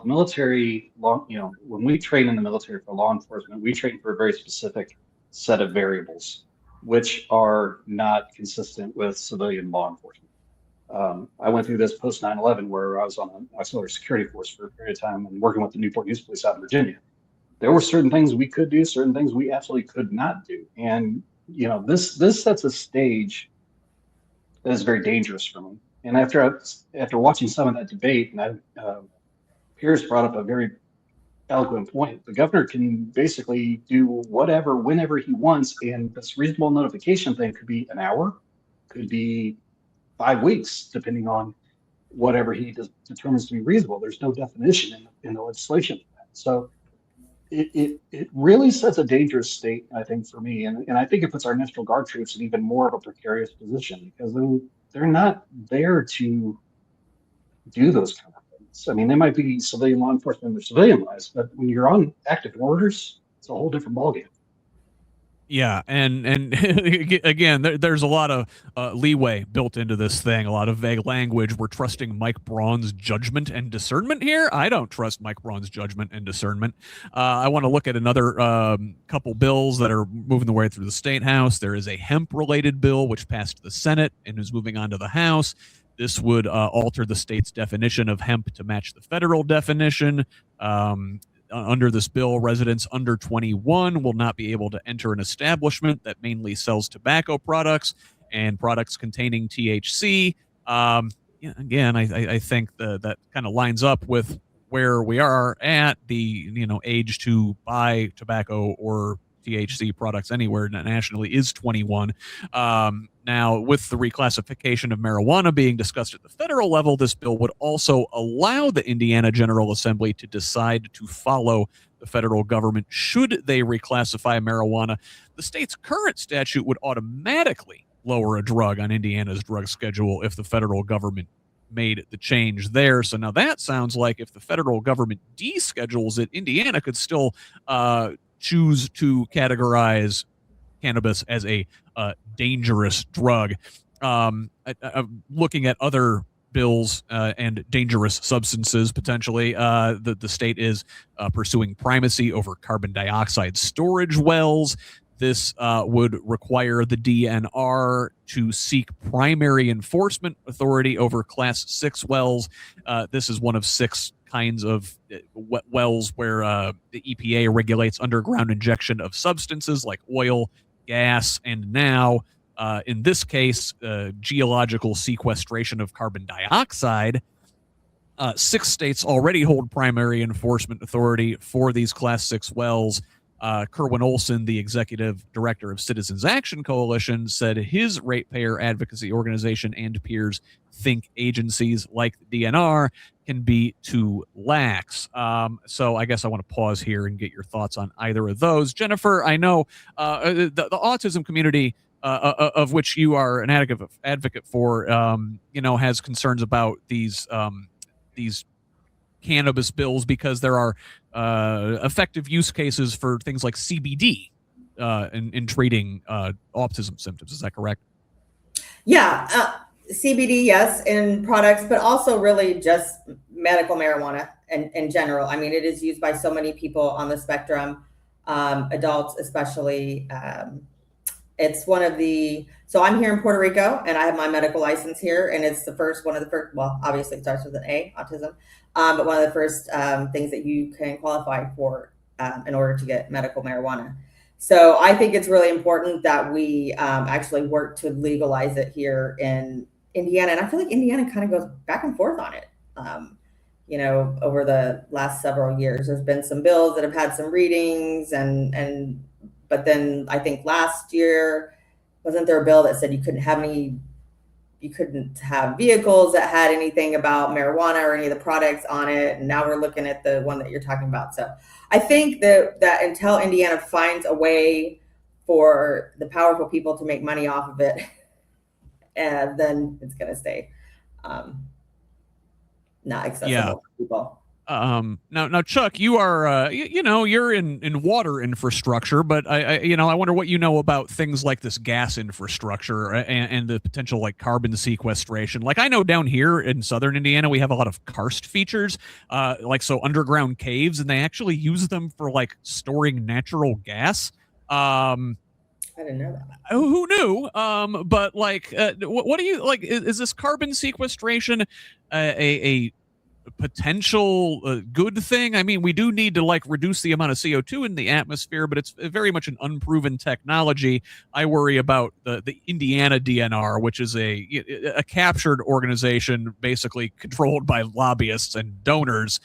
military, when we train in the military for law enforcement, we train for a very specific set of variables, which are not consistent with civilian law enforcement. I went through this post 9/11 where I was on an auxiliary security force for a period of time and working with the Newport News Police out in Virginia. There were certain things we could do, certain things we absolutely could not do. And, this sets a stage that is very dangerous for me. And after watching some of that debate, and Pierce brought up a very eloquent point. The governor can basically do whatever, whenever he wants, and this reasonable notification thing could be an hour, could be 5 weeks, depending on whatever he determines to be reasonable. There's no definition in the legislation for that. So it really sets a dangerous state, I think, for me. And I think it puts our National Guard troops in even more of a precarious position because they're not there to do those kind of things. I mean, they might be civilian law enforcement in their civilian lives, but when you're on active orders, it's a whole different ballgame. Yeah, and again, there's a lot of leeway built into this thing, a lot of vague language. We're trusting Mike Braun's judgment and discernment here. I don't trust Mike Braun's judgment and discernment. I want to look at another couple bills that are moving their way through the State House. There is a hemp-related bill which passed the Senate and is moving on to the House. This would alter the state's definition of hemp to match the federal definition. Under this bill, residents under 21 will not be able to enter an establishment that mainly sells tobacco products and products containing THC. Again, I think that kind of lines up with where we are at. The age to buy tobacco or THC products anywhere nationally is 21. Now, with the reclassification of marijuana being discussed at the federal level, this bill would also allow the Indiana General Assembly to decide to follow the federal government should they reclassify marijuana. The state's current statute would automatically lower a drug on Indiana's drug schedule if the federal government made the change there. So now that sounds like if the federal government deschedules it, Indiana could still choose to categorize cannabis as a dangerous drug. Looking at other bills and dangerous substances potentially, the state is pursuing primacy over carbon dioxide storage wells. This would require the DNR to seek primary enforcement authority over Class 6 wells. This is one of 6 kinds of wells where the EPA regulates underground injection of substances like oil, gas, and now, in this case, geological sequestration of carbon dioxide. 6 states already hold primary enforcement authority for these Class 6 wells. Kerwin Olson, the executive director of Citizens Action Coalition, said his ratepayer advocacy organization and peers think agencies like the DNR can be too lax. So I guess I want to pause here and get your thoughts on either of those. Jennifer, I know the autism community, of which you are an advocate for, has concerns about these cannabis bills because there are effective use cases for things like CBD in treating autism symptoms. Is that correct? Yeah, CBD, yes, in products, but also really just medical marijuana in general. I mean, it is used by so many people on the spectrum, adults especially. It's one of the, so I'm here in Puerto Rico and I have my medical license here, and it's one of the first, well, obviously it starts with an A, autism, but one of the first things that you can qualify for in order to get medical marijuana. So I think it's really important that we actually work to legalize it here in Indiana. And I feel like Indiana kind of goes back and forth on it. Over the last several years, there's been some bills that have had some readings but then I think last year, wasn't there a bill that said you couldn't have vehicles that had anything about marijuana or any of the products on it. And now we're looking at the one that you're talking about. So I think that until Indiana finds a way for the powerful people to make money off of it, then it's going to stay not accessible for people. Now, Chuck, you are, you're in water infrastructure, but I wonder what you know about things like this gas infrastructure and the potential like carbon sequestration. Like I know down here in southern Indiana, we have a lot of karst features, underground caves, and they actually use them for like storing natural gas. I didn't know that. Who knew? But like, what do you like? Is this carbon sequestration a potential good thing? I mean, we do need to like reduce the amount of CO2 in the atmosphere, but it's very much an unproven technology. I worry about the Indiana DNR, which is a captured organization basically controlled by lobbyists and donors,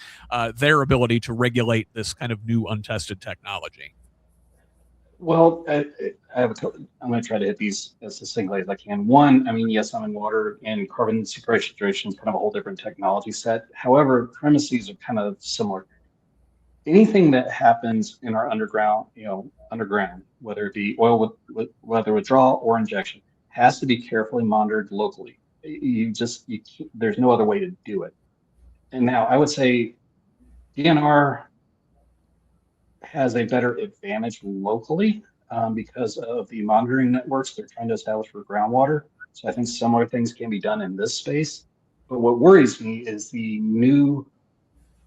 their ability to regulate this kind of new untested technology. Well, I have I'm going to try to hit these as succinctly as I can. One, I mean, yes, I'm in water, and carbon sequestration is kind of a whole different technology set. However, premises are kind of similar. Anything that happens in our underground, whether it be oil whether withdrawal or injection, has to be carefully monitored locally. There's no other way to do it. And now I would say DNR has a better advantage locally because of the monitoring networks they're trying to establish for groundwater. So I think similar things can be done in this space. But what worries me is the new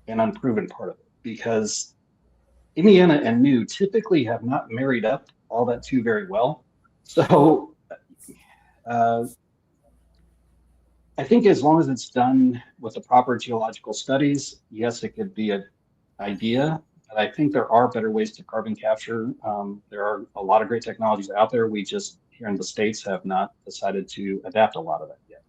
and unproven part of it, because Indiana and new typically have not married up all that too very well. So I think as long as it's done with the proper geological studies, yes, it could be an idea. I think there are better ways to carbon capture. There are a lot of great technologies out there. We just here in the States have not decided to adapt a lot of that yet.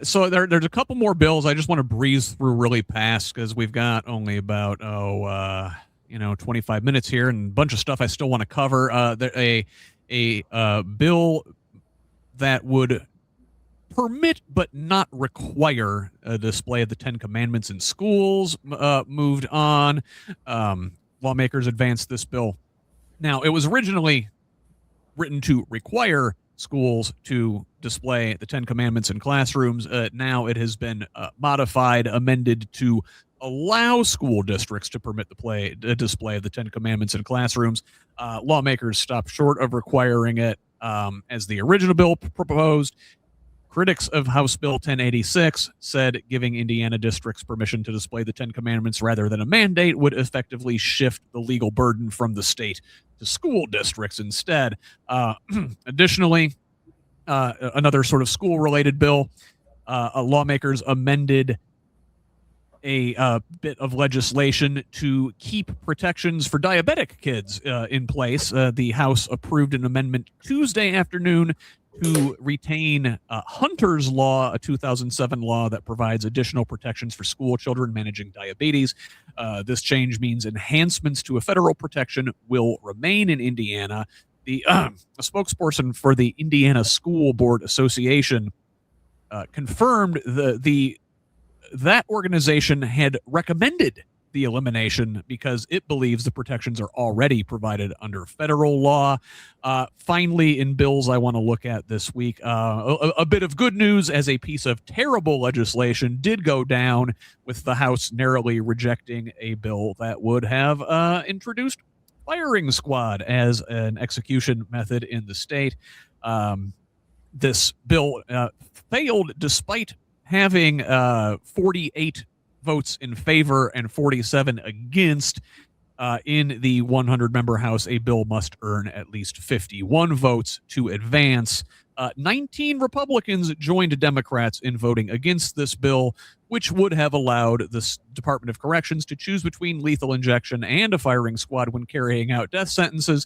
So there's a couple more bills I just want to breeze through really fast because we've got only about 25 minutes here and a bunch of stuff I still want to cover. A bill that would permit but not require a display of the Ten Commandments in schools moved on. Lawmakers advanced this bill. Now, it was originally written to require schools to display the Ten Commandments in classrooms. Now it has been modified, amended to allow school districts to permit the display of the Ten Commandments in classrooms. Lawmakers stopped short of requiring it as the original bill proposed. Critics of House Bill 1086 said giving Indiana districts permission to display the Ten Commandments rather than a mandate would effectively shift the legal burden from the state to school districts instead. Additionally, another sort of school-related bill, lawmakers amended a bit of legislation to keep protections for diabetic kids in place. The House approved an amendment Tuesday afternoon to retain Hunter's Law, a 2007 law that provides additional protections for school children managing diabetes. This change means enhancements to a federal protection will remain in Indiana. A spokesperson for the Indiana School Board Association confirmed that organization had recommended the elimination because it believes the protections are already provided under federal law. Finally, in bills I want to look at this week, a bit of good news as a piece of terrible legislation did go down with the House narrowly rejecting a bill that would have introduced firing squad as an execution method in the state. This bill failed despite having 48 votes in favor and 47 against. In the 100-member House, a bill must earn at least 51 votes to advance. 19 Republicans joined Democrats in voting against this bill, which would have allowed the Department of Corrections to choose between lethal injection and a firing squad when carrying out death sentences.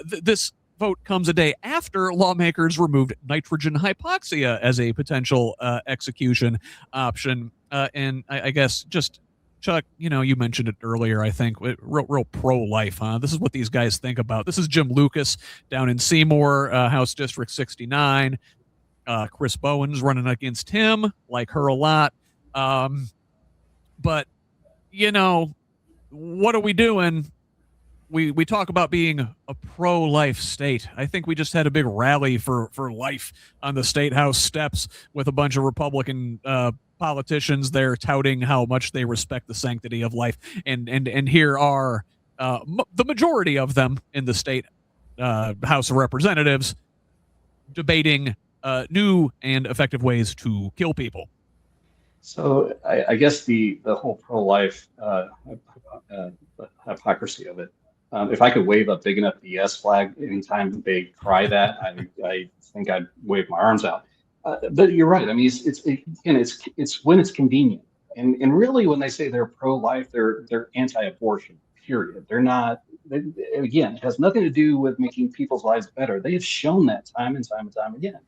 This vote comes a day after lawmakers removed nitrogen hypoxia as a potential execution option. And I guess just, Chuck, you mentioned it earlier, I think, real pro-life, huh? This is what these guys think about. This is Jim Lucas down in Seymour, House District 69. Chris Bowen's running against him, like her a lot. But, what are we doing? We talk about being a pro-life state. I think we just had a big rally for life on the State House steps with a bunch of Republican politicians there touting how much they respect the sanctity of life. And here are the majority of them in the State House of Representatives debating new and effective ways to kill people. So I guess the whole pro-life hypocrisy of it. If I could wave a big enough BS flag anytime they cry that, I think I'd wave my arms out. But you're right. I mean, it's when it's convenient, and really when they say they're pro-life, they're anti-abortion. Period. They're not. Again, it has nothing to do with making people's lives better. They have shown that time and time and time again.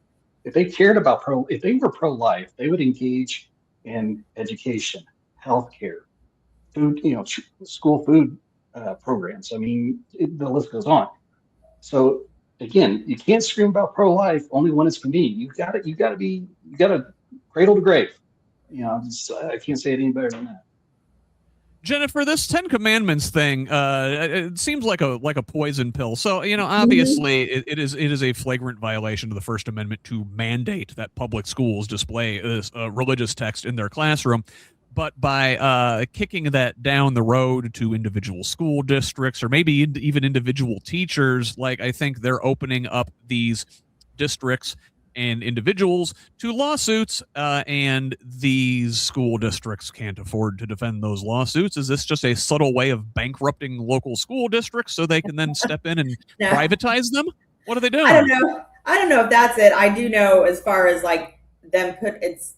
If they cared about if they were pro-life, they would engage in education, healthcare, food, school food programs. I mean, the list goes on. So again, you can't scream about pro-life only when it's convenient. You got to cradle to grave. I can't say it any better than that. Jennifer, this Ten Commandments thing, it seems like a poison pill. So, obviously it is a flagrant violation of the First Amendment to mandate that public schools display this religious text in their classroom. But by kicking that down the road to individual school districts or maybe even individual teachers, I think they're opening up these districts and individuals to lawsuits, and these school districts can't afford to defend those lawsuits. Is this just a subtle way of bankrupting local school districts so they can then step in and privatize them? What are they doing? I don't know if that's it. I do know as far as it's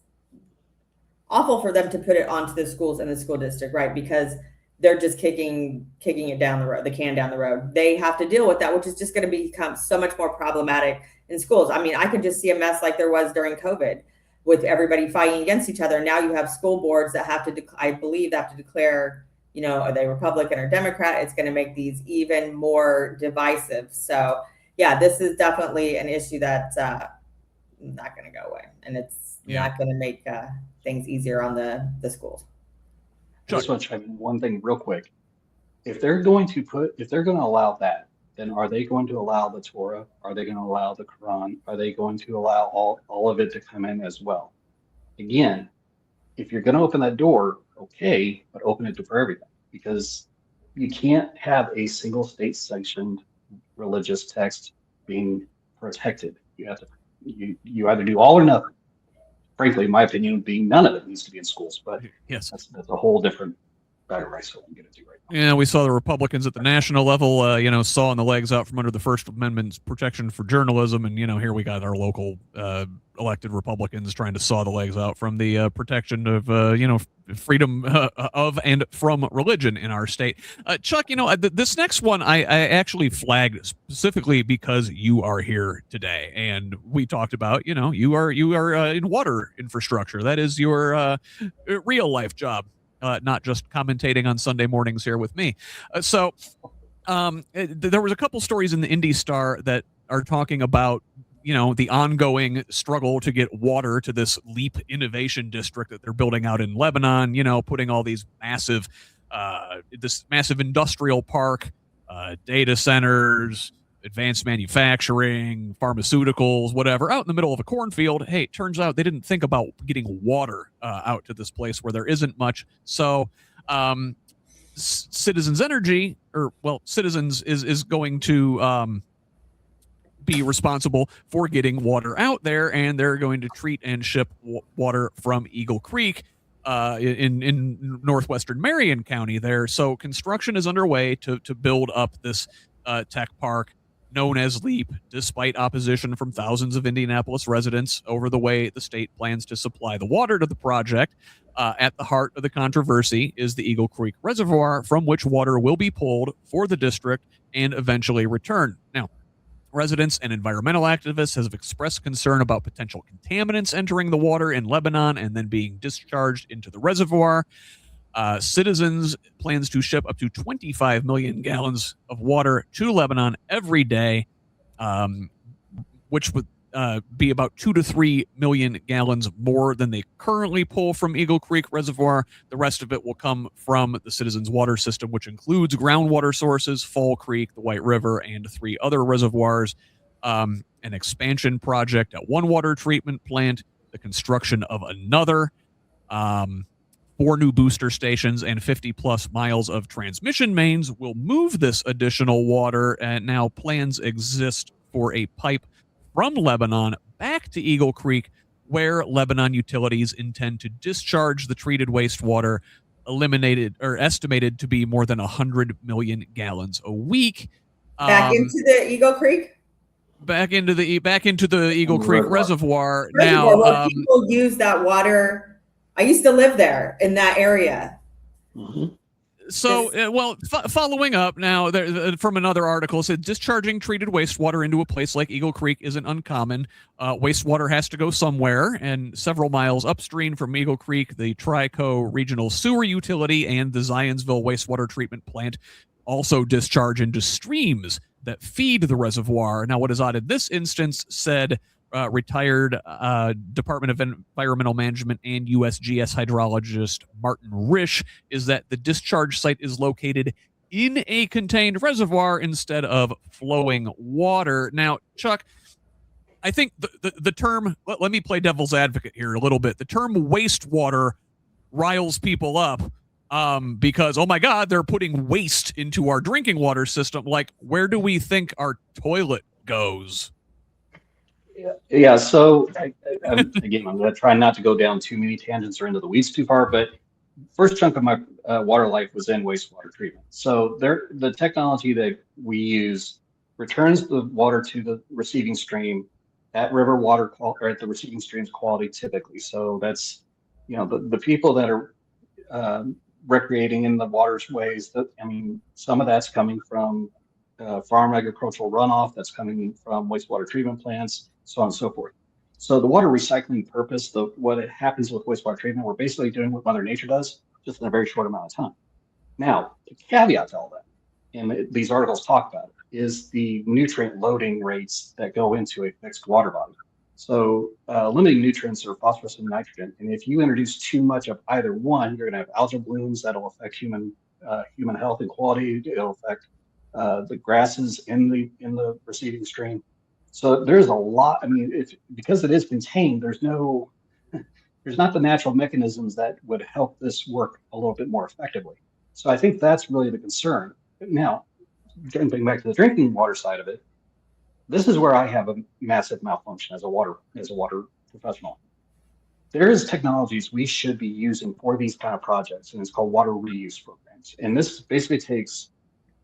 awful for them to put it onto the schools and the school district, right? Because they're just kicking it down the road, the can down the road. They have to deal with that, which is just going to become so much more problematic in schools. I mean, I could just see a mess like there was during COVID with everybody fighting against each other. Now you have school boards that have to, I believe, have to declare, you know, are they Republican or Democrat? It's going to make these even more divisive. So yeah, this is definitely an issue that's not going to go away, and it's not going to make things easier on the schools. I just want to chime in one thing real quick. If they're going to allow that, then are they going to allow the Torah? Are they going to allow the Quran? Are they going to allow all of it to come in as well? Again, if you're going to open that door, okay, but open it for everything, because you can't have a single state sanctioned religious text being protected. You have to, you either do all or nothing. Frankly, in my opinion, being none of it needs to be in schools, but yes, that's a whole different bag of rice we can get into right now. Yeah, we saw the Republicans at the national level, sawing the legs out from under the First Amendment's protection for journalism, and here we got our local elected Republicans trying to saw the legs out from the protection of freedom of and from religion in our state. Chuck, this next one I actually flagged specifically because you are here today, and we talked about you are in water infrastructure. That is your real life job. Not just commentating on Sunday mornings here with me. So there was a couple stories in the Indy Star that are talking about, the ongoing struggle to get water to this LEAP innovation district that they're building out in Lebanon, putting all these massive industrial park, data centers, advanced manufacturing, pharmaceuticals, whatever, out in the middle of a cornfield. Hey, it turns out they didn't think about getting water out to this place where there isn't much. So Citizens Energy, Citizens is going to be responsible for getting water out there, and they're going to treat and ship water from Eagle Creek in northwestern Marion County there. So construction is underway to build up this tech park known as LEAP, despite opposition from thousands of Indianapolis residents over the way the state plans to supply the water to the project. At the heart of the controversy is the Eagle Creek Reservoir, from which water will be pulled for the district and eventually returned. Now, residents and environmental activists have expressed concern about potential contaminants entering the water in Lebanon and then being discharged into the reservoir. Citizens plans to ship up to 25 million gallons of water to Lebanon every day, which would be about 2 to 3 million gallons more than they currently pull from Eagle Creek Reservoir. The rest of it will come from the Citizens water system, which includes groundwater sources, Fall Creek, the White River, and 3 other reservoirs, an expansion project at one water treatment plant, the construction of another, 4 new booster stations, and 50-plus miles of transmission mains will move this additional water, and now plans exist for a pipe from Lebanon back to Eagle Creek, where Lebanon utilities intend to discharge the treated wastewater, estimated to be more than 100 million gallons a week. Back into the Eagle Creek? Back into the Eagle Creek Reservoir. Now, people use that water. I used to live there in that area. Mm-hmm. So, following up now from another article, said discharging treated wastewater into a place like Eagle Creek isn't uncommon. Wastewater has to go somewhere, and several miles upstream from Eagle Creek, the Trico Regional Sewer Utility and the Zionsville Wastewater Treatment Plant also discharge into streams that feed the reservoir. Now, what is odd in this instance, said retired Department of Environmental Management and USGS hydrologist Martin Risch, is that the discharge site is located in a contained reservoir instead of flowing water. Now, Chuck, I think the term, let me play devil's advocate here a little bit. The term wastewater riles people up because, oh my God, they're putting waste into our drinking water system. Like, where do we think our toilet goes? Yeah. So again, I'm going to try not to go down too many tangents or into the weeds too far, but first chunk of my water life was in wastewater treatment. So the technology that we use returns the water to the receiving stream at river water or at the receiving stream's quality typically. So that's, the people that are recreating in the waterways. Some of that's coming from farm agricultural runoff, that's coming from wastewater treatment plants, so on and so forth. So the water recycling purpose, what it happens with wastewater treatment, we're basically doing what Mother Nature does, just in a very short amount of time. Now, the caveat to all that, and these articles talk about it, is the nutrient loading rates that go into a fixed water body. So limiting nutrients are phosphorus and nitrogen. And if you introduce too much of either one, you're going to have algal blooms that'll affect human health and quality. It'll affect the grasses in the receiving stream. So there's a lot. Because it is contained, there's not the natural mechanisms that would help this work a little bit more effectively. So I think that's really the concern. Now, jumping back to the drinking water side of it, this is where I have a massive malfunction as a water professional. There is technologies we should be using for these kind of projects, and it's called water reuse programs. And this basically takes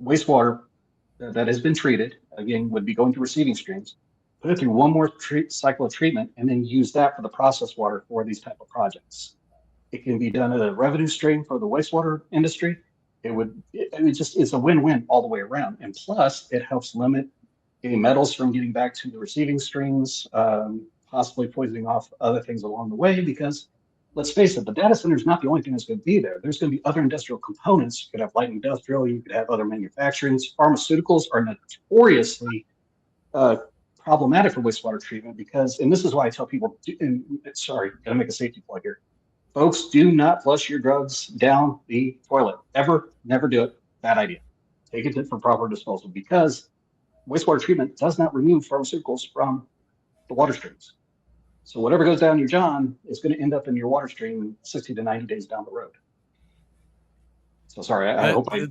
wastewater that has been treated, again, would be going to receiving streams, put it through one more cycle of treatment, and then use that for the processed water for these type of projects. It can be done as a revenue stream for the wastewater industry. It's a win-win all the way around. And plus, it helps limit any metals from getting back to the receiving streams, possibly poisoning off other things along the way, because let's face it, the data center is not the only thing that's going to be there. There's going to be other industrial components. You could have light industrial, you could have other manufacturing. Pharmaceuticals are notoriously problematic for wastewater treatment because, and this is why I tell people, gotta make a safety plug here. Folks, do not flush your drugs down the toilet. Ever, never do it. Bad idea. Take it for proper disposal because wastewater treatment does not remove pharmaceuticals from the water streams. So whatever goes down your John is going to end up in your water stream 60 to 90 days down the road. So sorry, I hope I...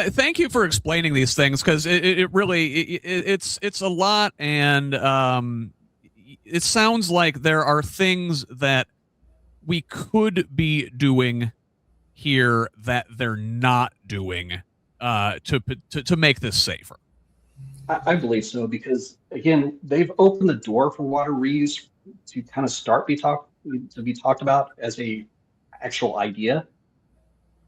Thank you for explaining these things because it really it's a lot, and it sounds like there are things that we could be doing here that they're not doing to make this safer. I believe so because again, they've opened the door for water reuse to kind of start to be talked about as a actual idea,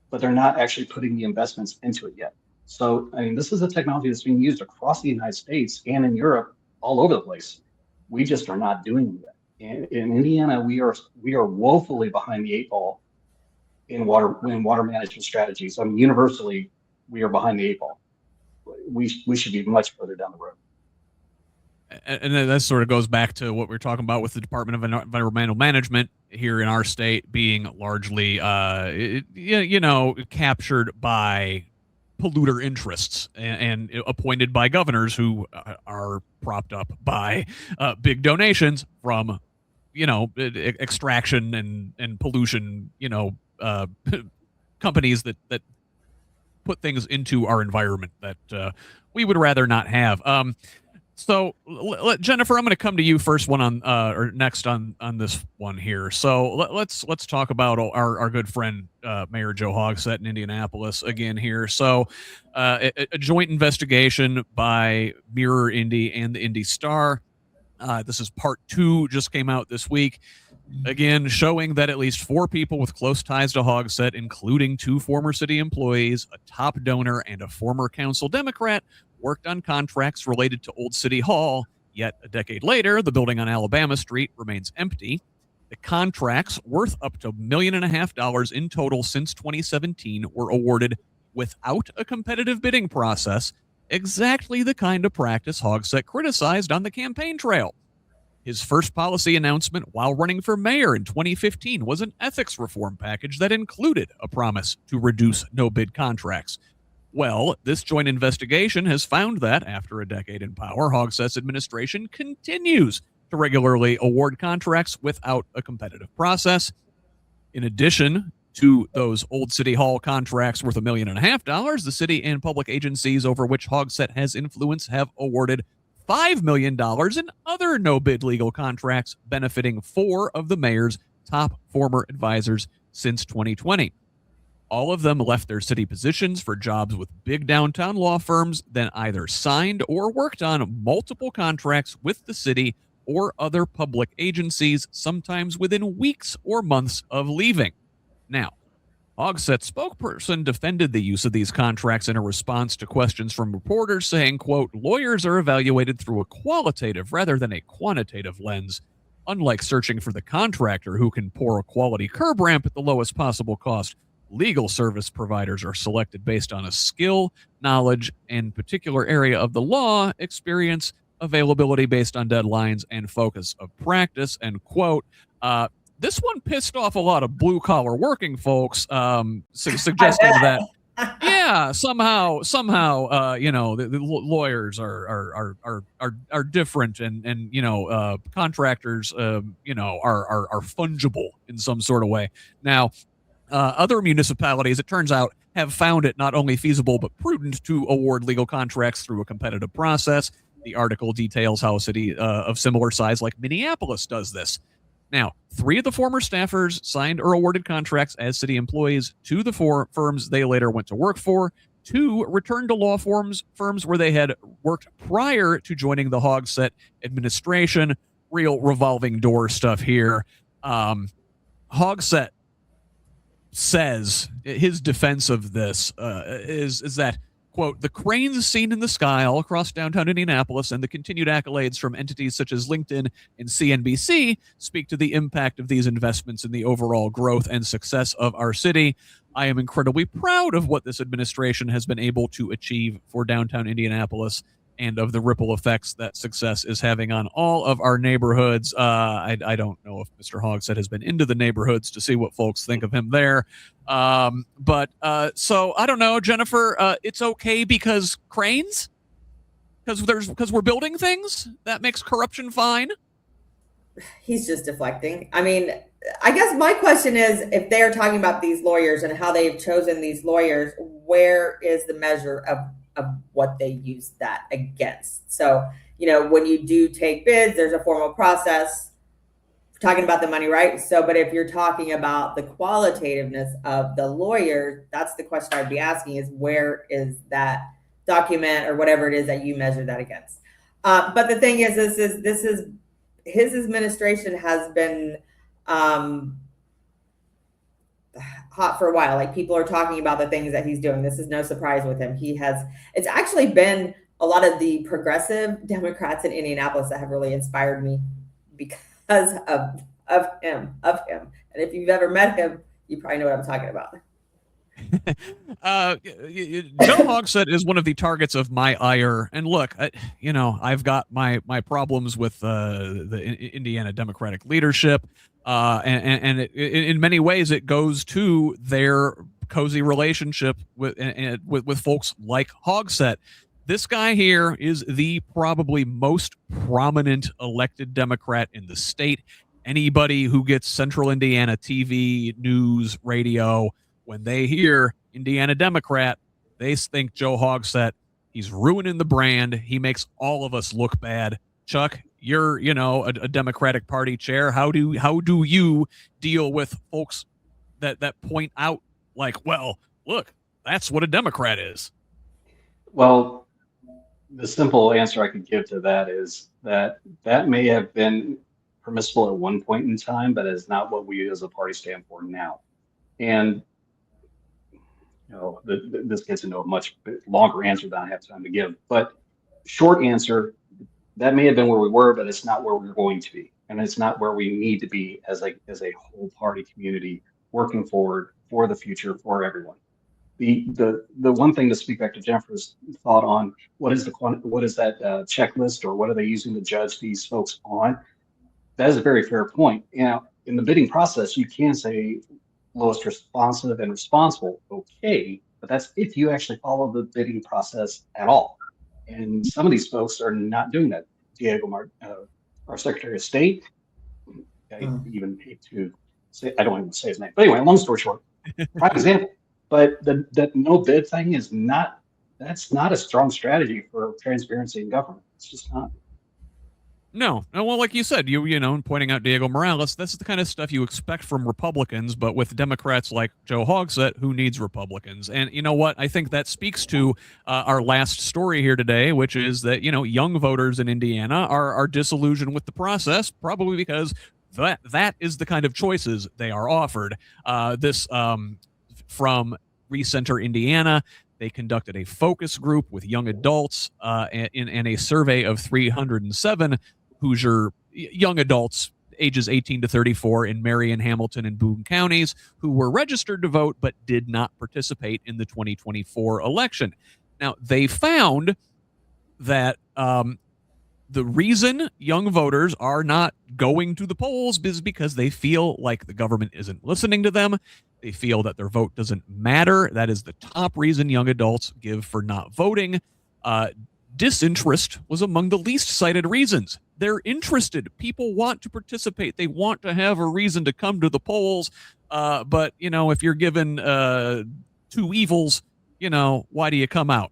but they're not actually putting the investments into it yet. So this is a technology that's being used across the United States and in Europe, all over the place. We just are not doing it yet. In Indiana, we are woefully behind the eight ball in water management strategies. Universally, we are behind the eight ball. We should be much further down the road. And then that sort of goes back to what we were talking about with the Department of Environmental Management here in our state being largely, captured by polluter interests and appointed by governors who are propped up by big donations from, extraction and pollution, companies that put things into our environment that we would rather not have. So Jennifer, I'm going to come to you first next on this one here. So let's talk about our good friend Mayor Joe Hogsett in Indianapolis again here. So a joint investigation by Mirror Indy and the Indy Star. This is part 2, just came out this week. Again, showing that at least 4 people with close ties to Hogsett, including 2 former city employees, a top donor, and a former council Democrat, worked on contracts related to Old City Hall, yet a decade later, the building on Alabama Street remains empty. The contracts, worth up to $1.5 million in total since 2017, were awarded without a competitive bidding process, exactly the kind of practice Hogsett criticized on the campaign trail. His first policy announcement while running for mayor in 2015 was an ethics reform package that included a promise to reduce no-bid contracts. Well, this joint investigation has found that, after a decade in power, Hogsett's administration continues to regularly award contracts without a competitive process. In addition to those Old City Hall contracts worth $1.5 million, the city and public agencies over which Hogsett has influence have awarded $5 million in other no-bid legal contracts benefiting 4 of the mayor's top former advisors since 2020. All of them left their city positions for jobs with big downtown law firms, then either signed or worked on multiple contracts with the city or other public agencies, sometimes within weeks or months of leaving. Now, Hogsett spokesperson defended the use of these contracts in a response to questions from reporters, saying, quote, lawyers are evaluated through a qualitative rather than a quantitative lens. Unlike searching for the contractor who can pour a quality curb ramp at the lowest possible cost, legal service providers are selected based on a skill, knowledge, and particular area of the law, experience, availability based on deadlines, and focus of practice, end quote. This one pissed off a lot of blue-collar working folks, suggesting that, yeah, somehow, the lawyers are different, and contractors, are fungible in some sort of way. Now, other municipalities, it turns out, have found it not only feasible but prudent to award legal contracts through a competitive process. The article details how a city of similar size like Minneapolis does this. Now, 3 of the former staffers signed or awarded contracts as city employees to the 4 firms they later went to work for. 2 returned to law firms where they had worked prior to joining the Hogsett administration. Real revolving door stuff here. Hogsett says his defense of this is that, quote, the cranes seen in the sky all across downtown Indianapolis and the continued accolades from entities such as LinkedIn and CNBC speak to the impact of these investments in the overall growth and success of our city. I am incredibly proud of what this administration has been able to achieve for downtown Indianapolis and of the ripple effects that success is having on all of our neighborhoods. I don't know if Mr. Hogsett has been into the neighborhoods to see what folks think of him there. So I don't know, Jennifer, it's okay because cranes? Because we're building things? That makes corruption fine? He's just deflecting. I mean, I guess my question is, if they're talking about these lawyers and how they've chosen these lawyers, where is the measure of what they use that against? So, when you do take bids, there's a formal process. We're talking about the money, right? So, but if you're talking about the qualitativeness of the lawyer, that's the question I'd be asking is, where is that document or whatever it is that you measure that against? But the thing is, this is his administration has been hot for a while. Like, people are talking about the things that he's doing. This is no surprise with him. It's actually been a lot of the progressive Democrats in Indianapolis that have really inspired me because of him. And if you've ever met him, you probably know what I'm talking about. Joe Hogsett is one of the targets of my ire. And look, I've got my problems with the Indiana Democratic leadership. And in many ways, it goes to their cozy relationship with folks like Hogsett. This guy here is the probably most prominent elected Democrat in the state. Anybody who gets Central Indiana TV, news, radio, when they hear Indiana Democrat, they think Joe Hogsett. He's ruining the brand. He makes all of us look bad. Chuck, you're, a Democratic Party chair. How do you deal with folks that point out, like, well, look, that's what a Democrat is? Well, the simple answer I could give to that is that may have been permissible at one point in time, but is not what we as a party stand for now. And this gets into a much longer answer than I have time to give. But short answer, that may have been where we were, but it's not where we're going to be, and it's not where we need to be as a whole party community working forward for the future for everyone. The one thing to speak back to Jennifer's thought on what is that checklist, or what are they using to judge these folks on? That is a very fair point. In the bidding process, you can say lowest responsive and responsible, okay, but that's if you actually follow the bidding process at all. And some of these folks are not doing that. Diego, our Secretary of State, I even hate to say, I don't even say his name. But anyway, long story short, prime example. But that no bid thing that's not a strong strategy for transparency in government. It's just not. No, well, like you said, pointing out Diego Morales, that's the kind of stuff you expect from Republicans, but with Democrats like Joe Hogsett, who needs Republicans? And you know what? I think that speaks to our last story here today, which is that, young voters in Indiana are disillusioned with the process, probably because that is the kind of choices they are offered. This from Recenter Indiana. They conducted a focus group with young adults in a survey of 307 Hoosier young adults ages 18 to 34 in Marion, Hamilton, and Boone counties who were registered to vote but did not participate in the 2024 election. Now, they found that the reason young voters are not going to the polls is because they feel like the government isn't listening to them. They feel that their vote doesn't matter. That is the top reason young adults give for not voting. Disinterest was among the least cited reasons. They're interested. People want to participate. They want to have a reason to come to the polls. But, if you're given two evils, why do you come out?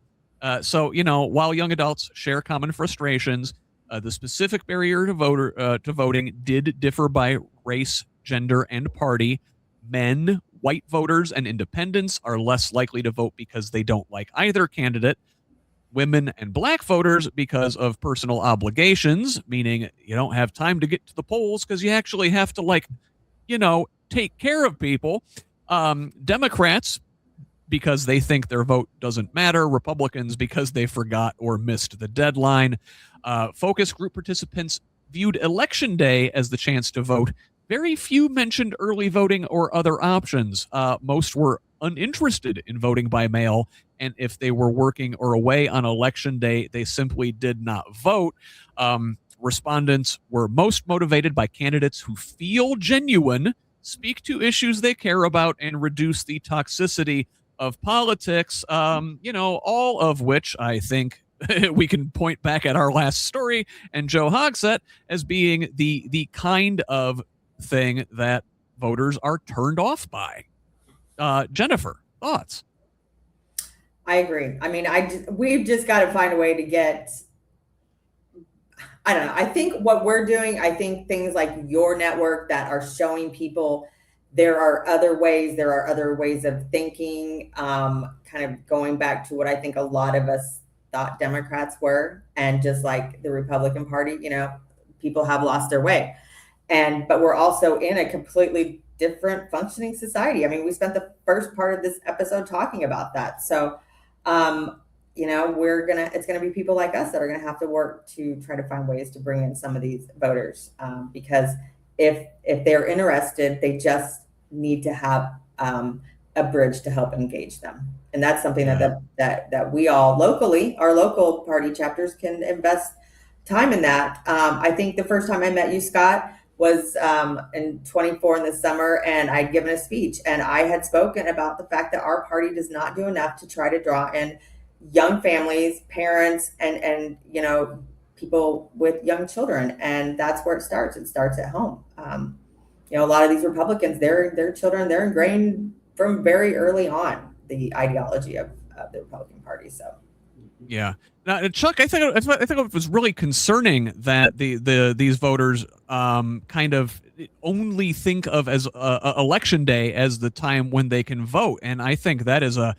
So, while young adults share common frustrations, the specific barrier to voting did differ by race, gender, and party. Men, white voters, and independents are less likely to vote because they don't like either candidate. Women and black voters because of personal obligations, meaning you don't have time to get to the polls because you actually have to, take care of people. Democrats, because they think their vote doesn't matter. Republicans, because they forgot or missed the deadline. Focus group participants viewed Election Day as the chance to vote. Very few mentioned early voting or other options. Most were uninterested in voting by mail, and if they were working or away on Election Day, they simply did not vote. Respondents were most motivated by candidates who feel genuine, speak to issues they care about, and reduce the toxicity of politics, all of which I think we can point back at our last story and Joe Hogsett as being the kind of thing that voters are turned off by. Jennifer, thoughts? I agree. I mean, we've just got to find a way to get, I don't know. I think what we're doing, I think things like your network that are showing people there are other ways of thinking, kind of going back to what I think a lot of us thought Democrats were, and just like the Republican Party, people have lost their way. But we're also in a completely different functioning society. I mean, we spent the first part of this episode talking about that. So, it's going to be people like us that are going to have to work to try to find ways to bring in some of these voters. Because if they're interested, they just need to have a bridge to help engage them. And that's something that we all locally, our local party chapters, can invest time in that. I think the first time I met you, Scott, was in 24 in the summer, and I'd given a speech, and I had spoken about the fact that our party does not do enough to try to draw in young families, parents, and people with young children. And that's where it starts. It starts at home. A lot of these Republicans, their children, they're ingrained from very early on the ideology of the Republican Party. So, yeah. Now, Chuck, I think it was really concerning that these voters kind of only think of as Election Day as the time when they can vote, and I think that is a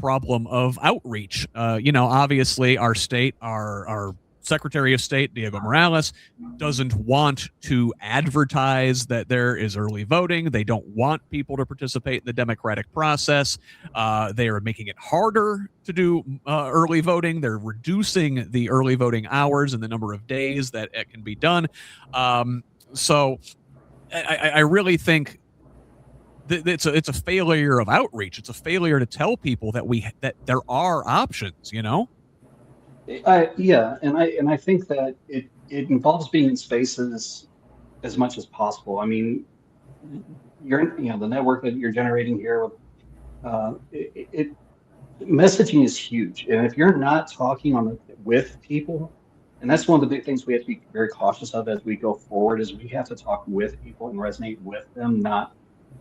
problem of outreach. Obviously, our state, our Secretary of State, Diego Morales, doesn't want to advertise that there is early voting. They don't want people to participate in the democratic process. They are making it harder to do early voting. They're reducing the early voting hours and the number of days that it can be done. So I really think that it's a failure of outreach. It's a failure to tell people that there are options, Yeah, and I think that it involves being in spaces as much as possible. I mean, the network that you're generating here, messaging is huge, and if you're not talking with people, and that's one of the big things we have to be very cautious of as we go forward, is we have to talk with people and resonate with them, not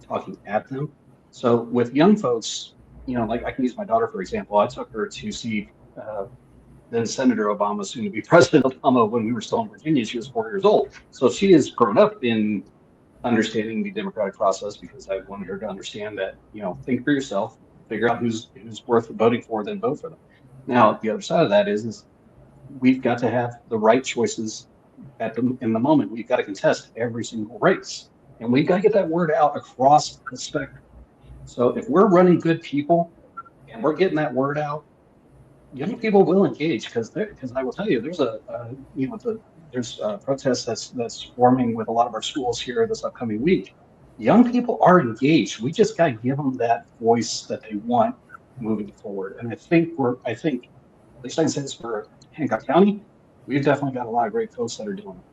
talking at them. So with young folks, like I can use my daughter for example. I took her to see then Senator Obama, soon to be President Obama, when we were still in Virginia. She was 4 years old. So she has grown up in understanding the democratic process, because I wanted her to understand that, think for yourself, figure out who's worth voting for, then vote for them. Now, the other side of that is we've got to have the right choices in the moment. We've got to contest every single race, and we've got to get that word out across the spectrum. So if we're running good people and we're getting that word out, young people will engage because I will tell you there's there's a protest that's forming with a lot of our schools here this upcoming week. Young people are engaged. We just got to give them that voice that they want moving forward. And I think at least I can say this for Hancock County, we've definitely got a lot of great folks that are doing it.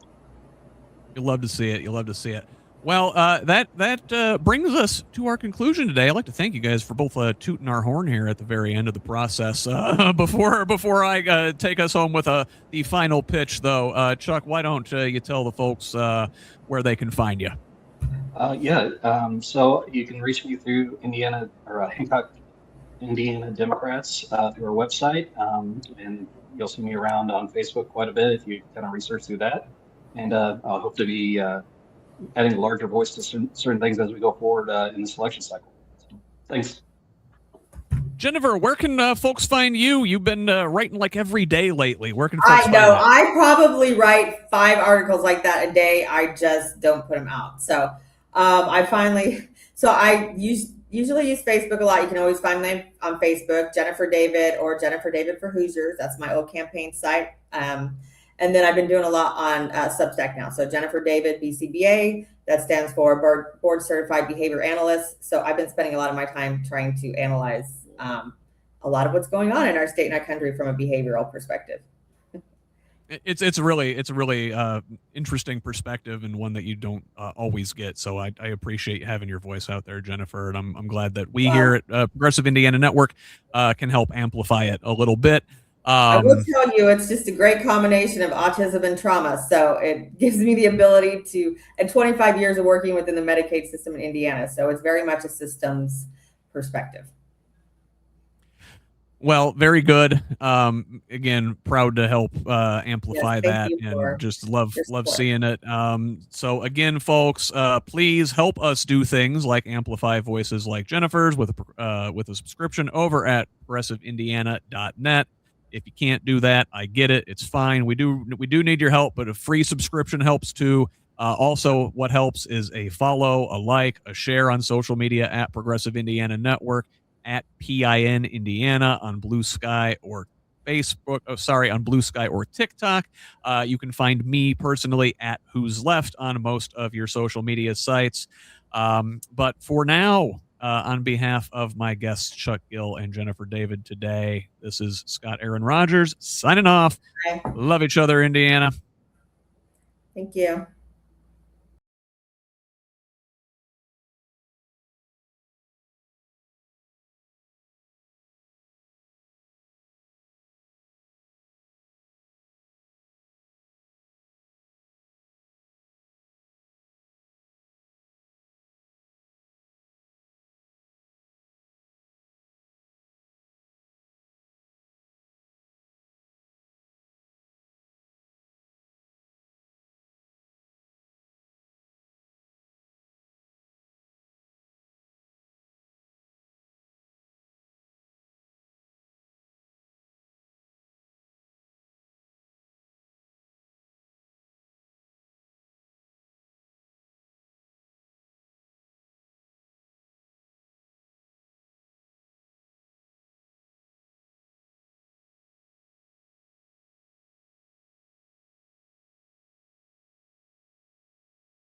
You'll love to see it. You'll love to see it. Well, that brings us to our conclusion today. I'd like to thank you guys for both tooting our horn here at the very end of the process. Before I take us home with the final pitch, though, Chuck, why don't you tell the folks where they can find you? So you can reach me through Indiana or Hancock, Indiana Democrats through our website, and you'll see me around on Facebook quite a bit if you kind of research through that. And I'll hope to be adding a larger voice to certain things as we go forward in the selection cycle. So, thanks. Jennifer, where can folks find you? You've been writing like every day lately. Where can folks find you? I know. I probably write 5 articles like that a day. I just don't put them out. So I usually use Facebook a lot. You can always find me on Facebook, Jennifer David or Jennifer David for Hoosiers. That's my old campaign site. And then I've been doing a lot on Substack now. So Jennifer David, BCBA, that stands for Board Certified Behavior Analyst. So I've been spending a lot of my time trying to analyze a lot of what's going on in our state and our country from a behavioral perspective. It's a really interesting perspective and one that you don't always get. So I appreciate having your voice out there, Jennifer, and I'm glad that we here at Progressive Indiana Network can help amplify it a little bit. I will tell you, it's just a great combination of autism and trauma. So it gives me the ability to, and 25 years of working within the Medicaid system in Indiana. So it's very much a systems perspective. Well, very good. Again, proud to help amplify that, and just love seeing it. So again, folks, please help us do things like amplify voices like Jennifer's with a subscription over at progressiveindiana.net. If you can't do that, I get it. It's fine. We do need your help, but a free subscription helps too. Also, what helps is a follow, a like, a share on social media at Progressive Indiana Network, at PIN Indiana on Blue Sky or Facebook. On Blue Sky or TikTok. You can find me personally at Who's Left on most of your social media sites. But for now, on behalf of my guests, Chuck Gill and Jennifer David today, this is Scott Aaron Rogers signing off. Bye. Love each other, Indiana. Thank you.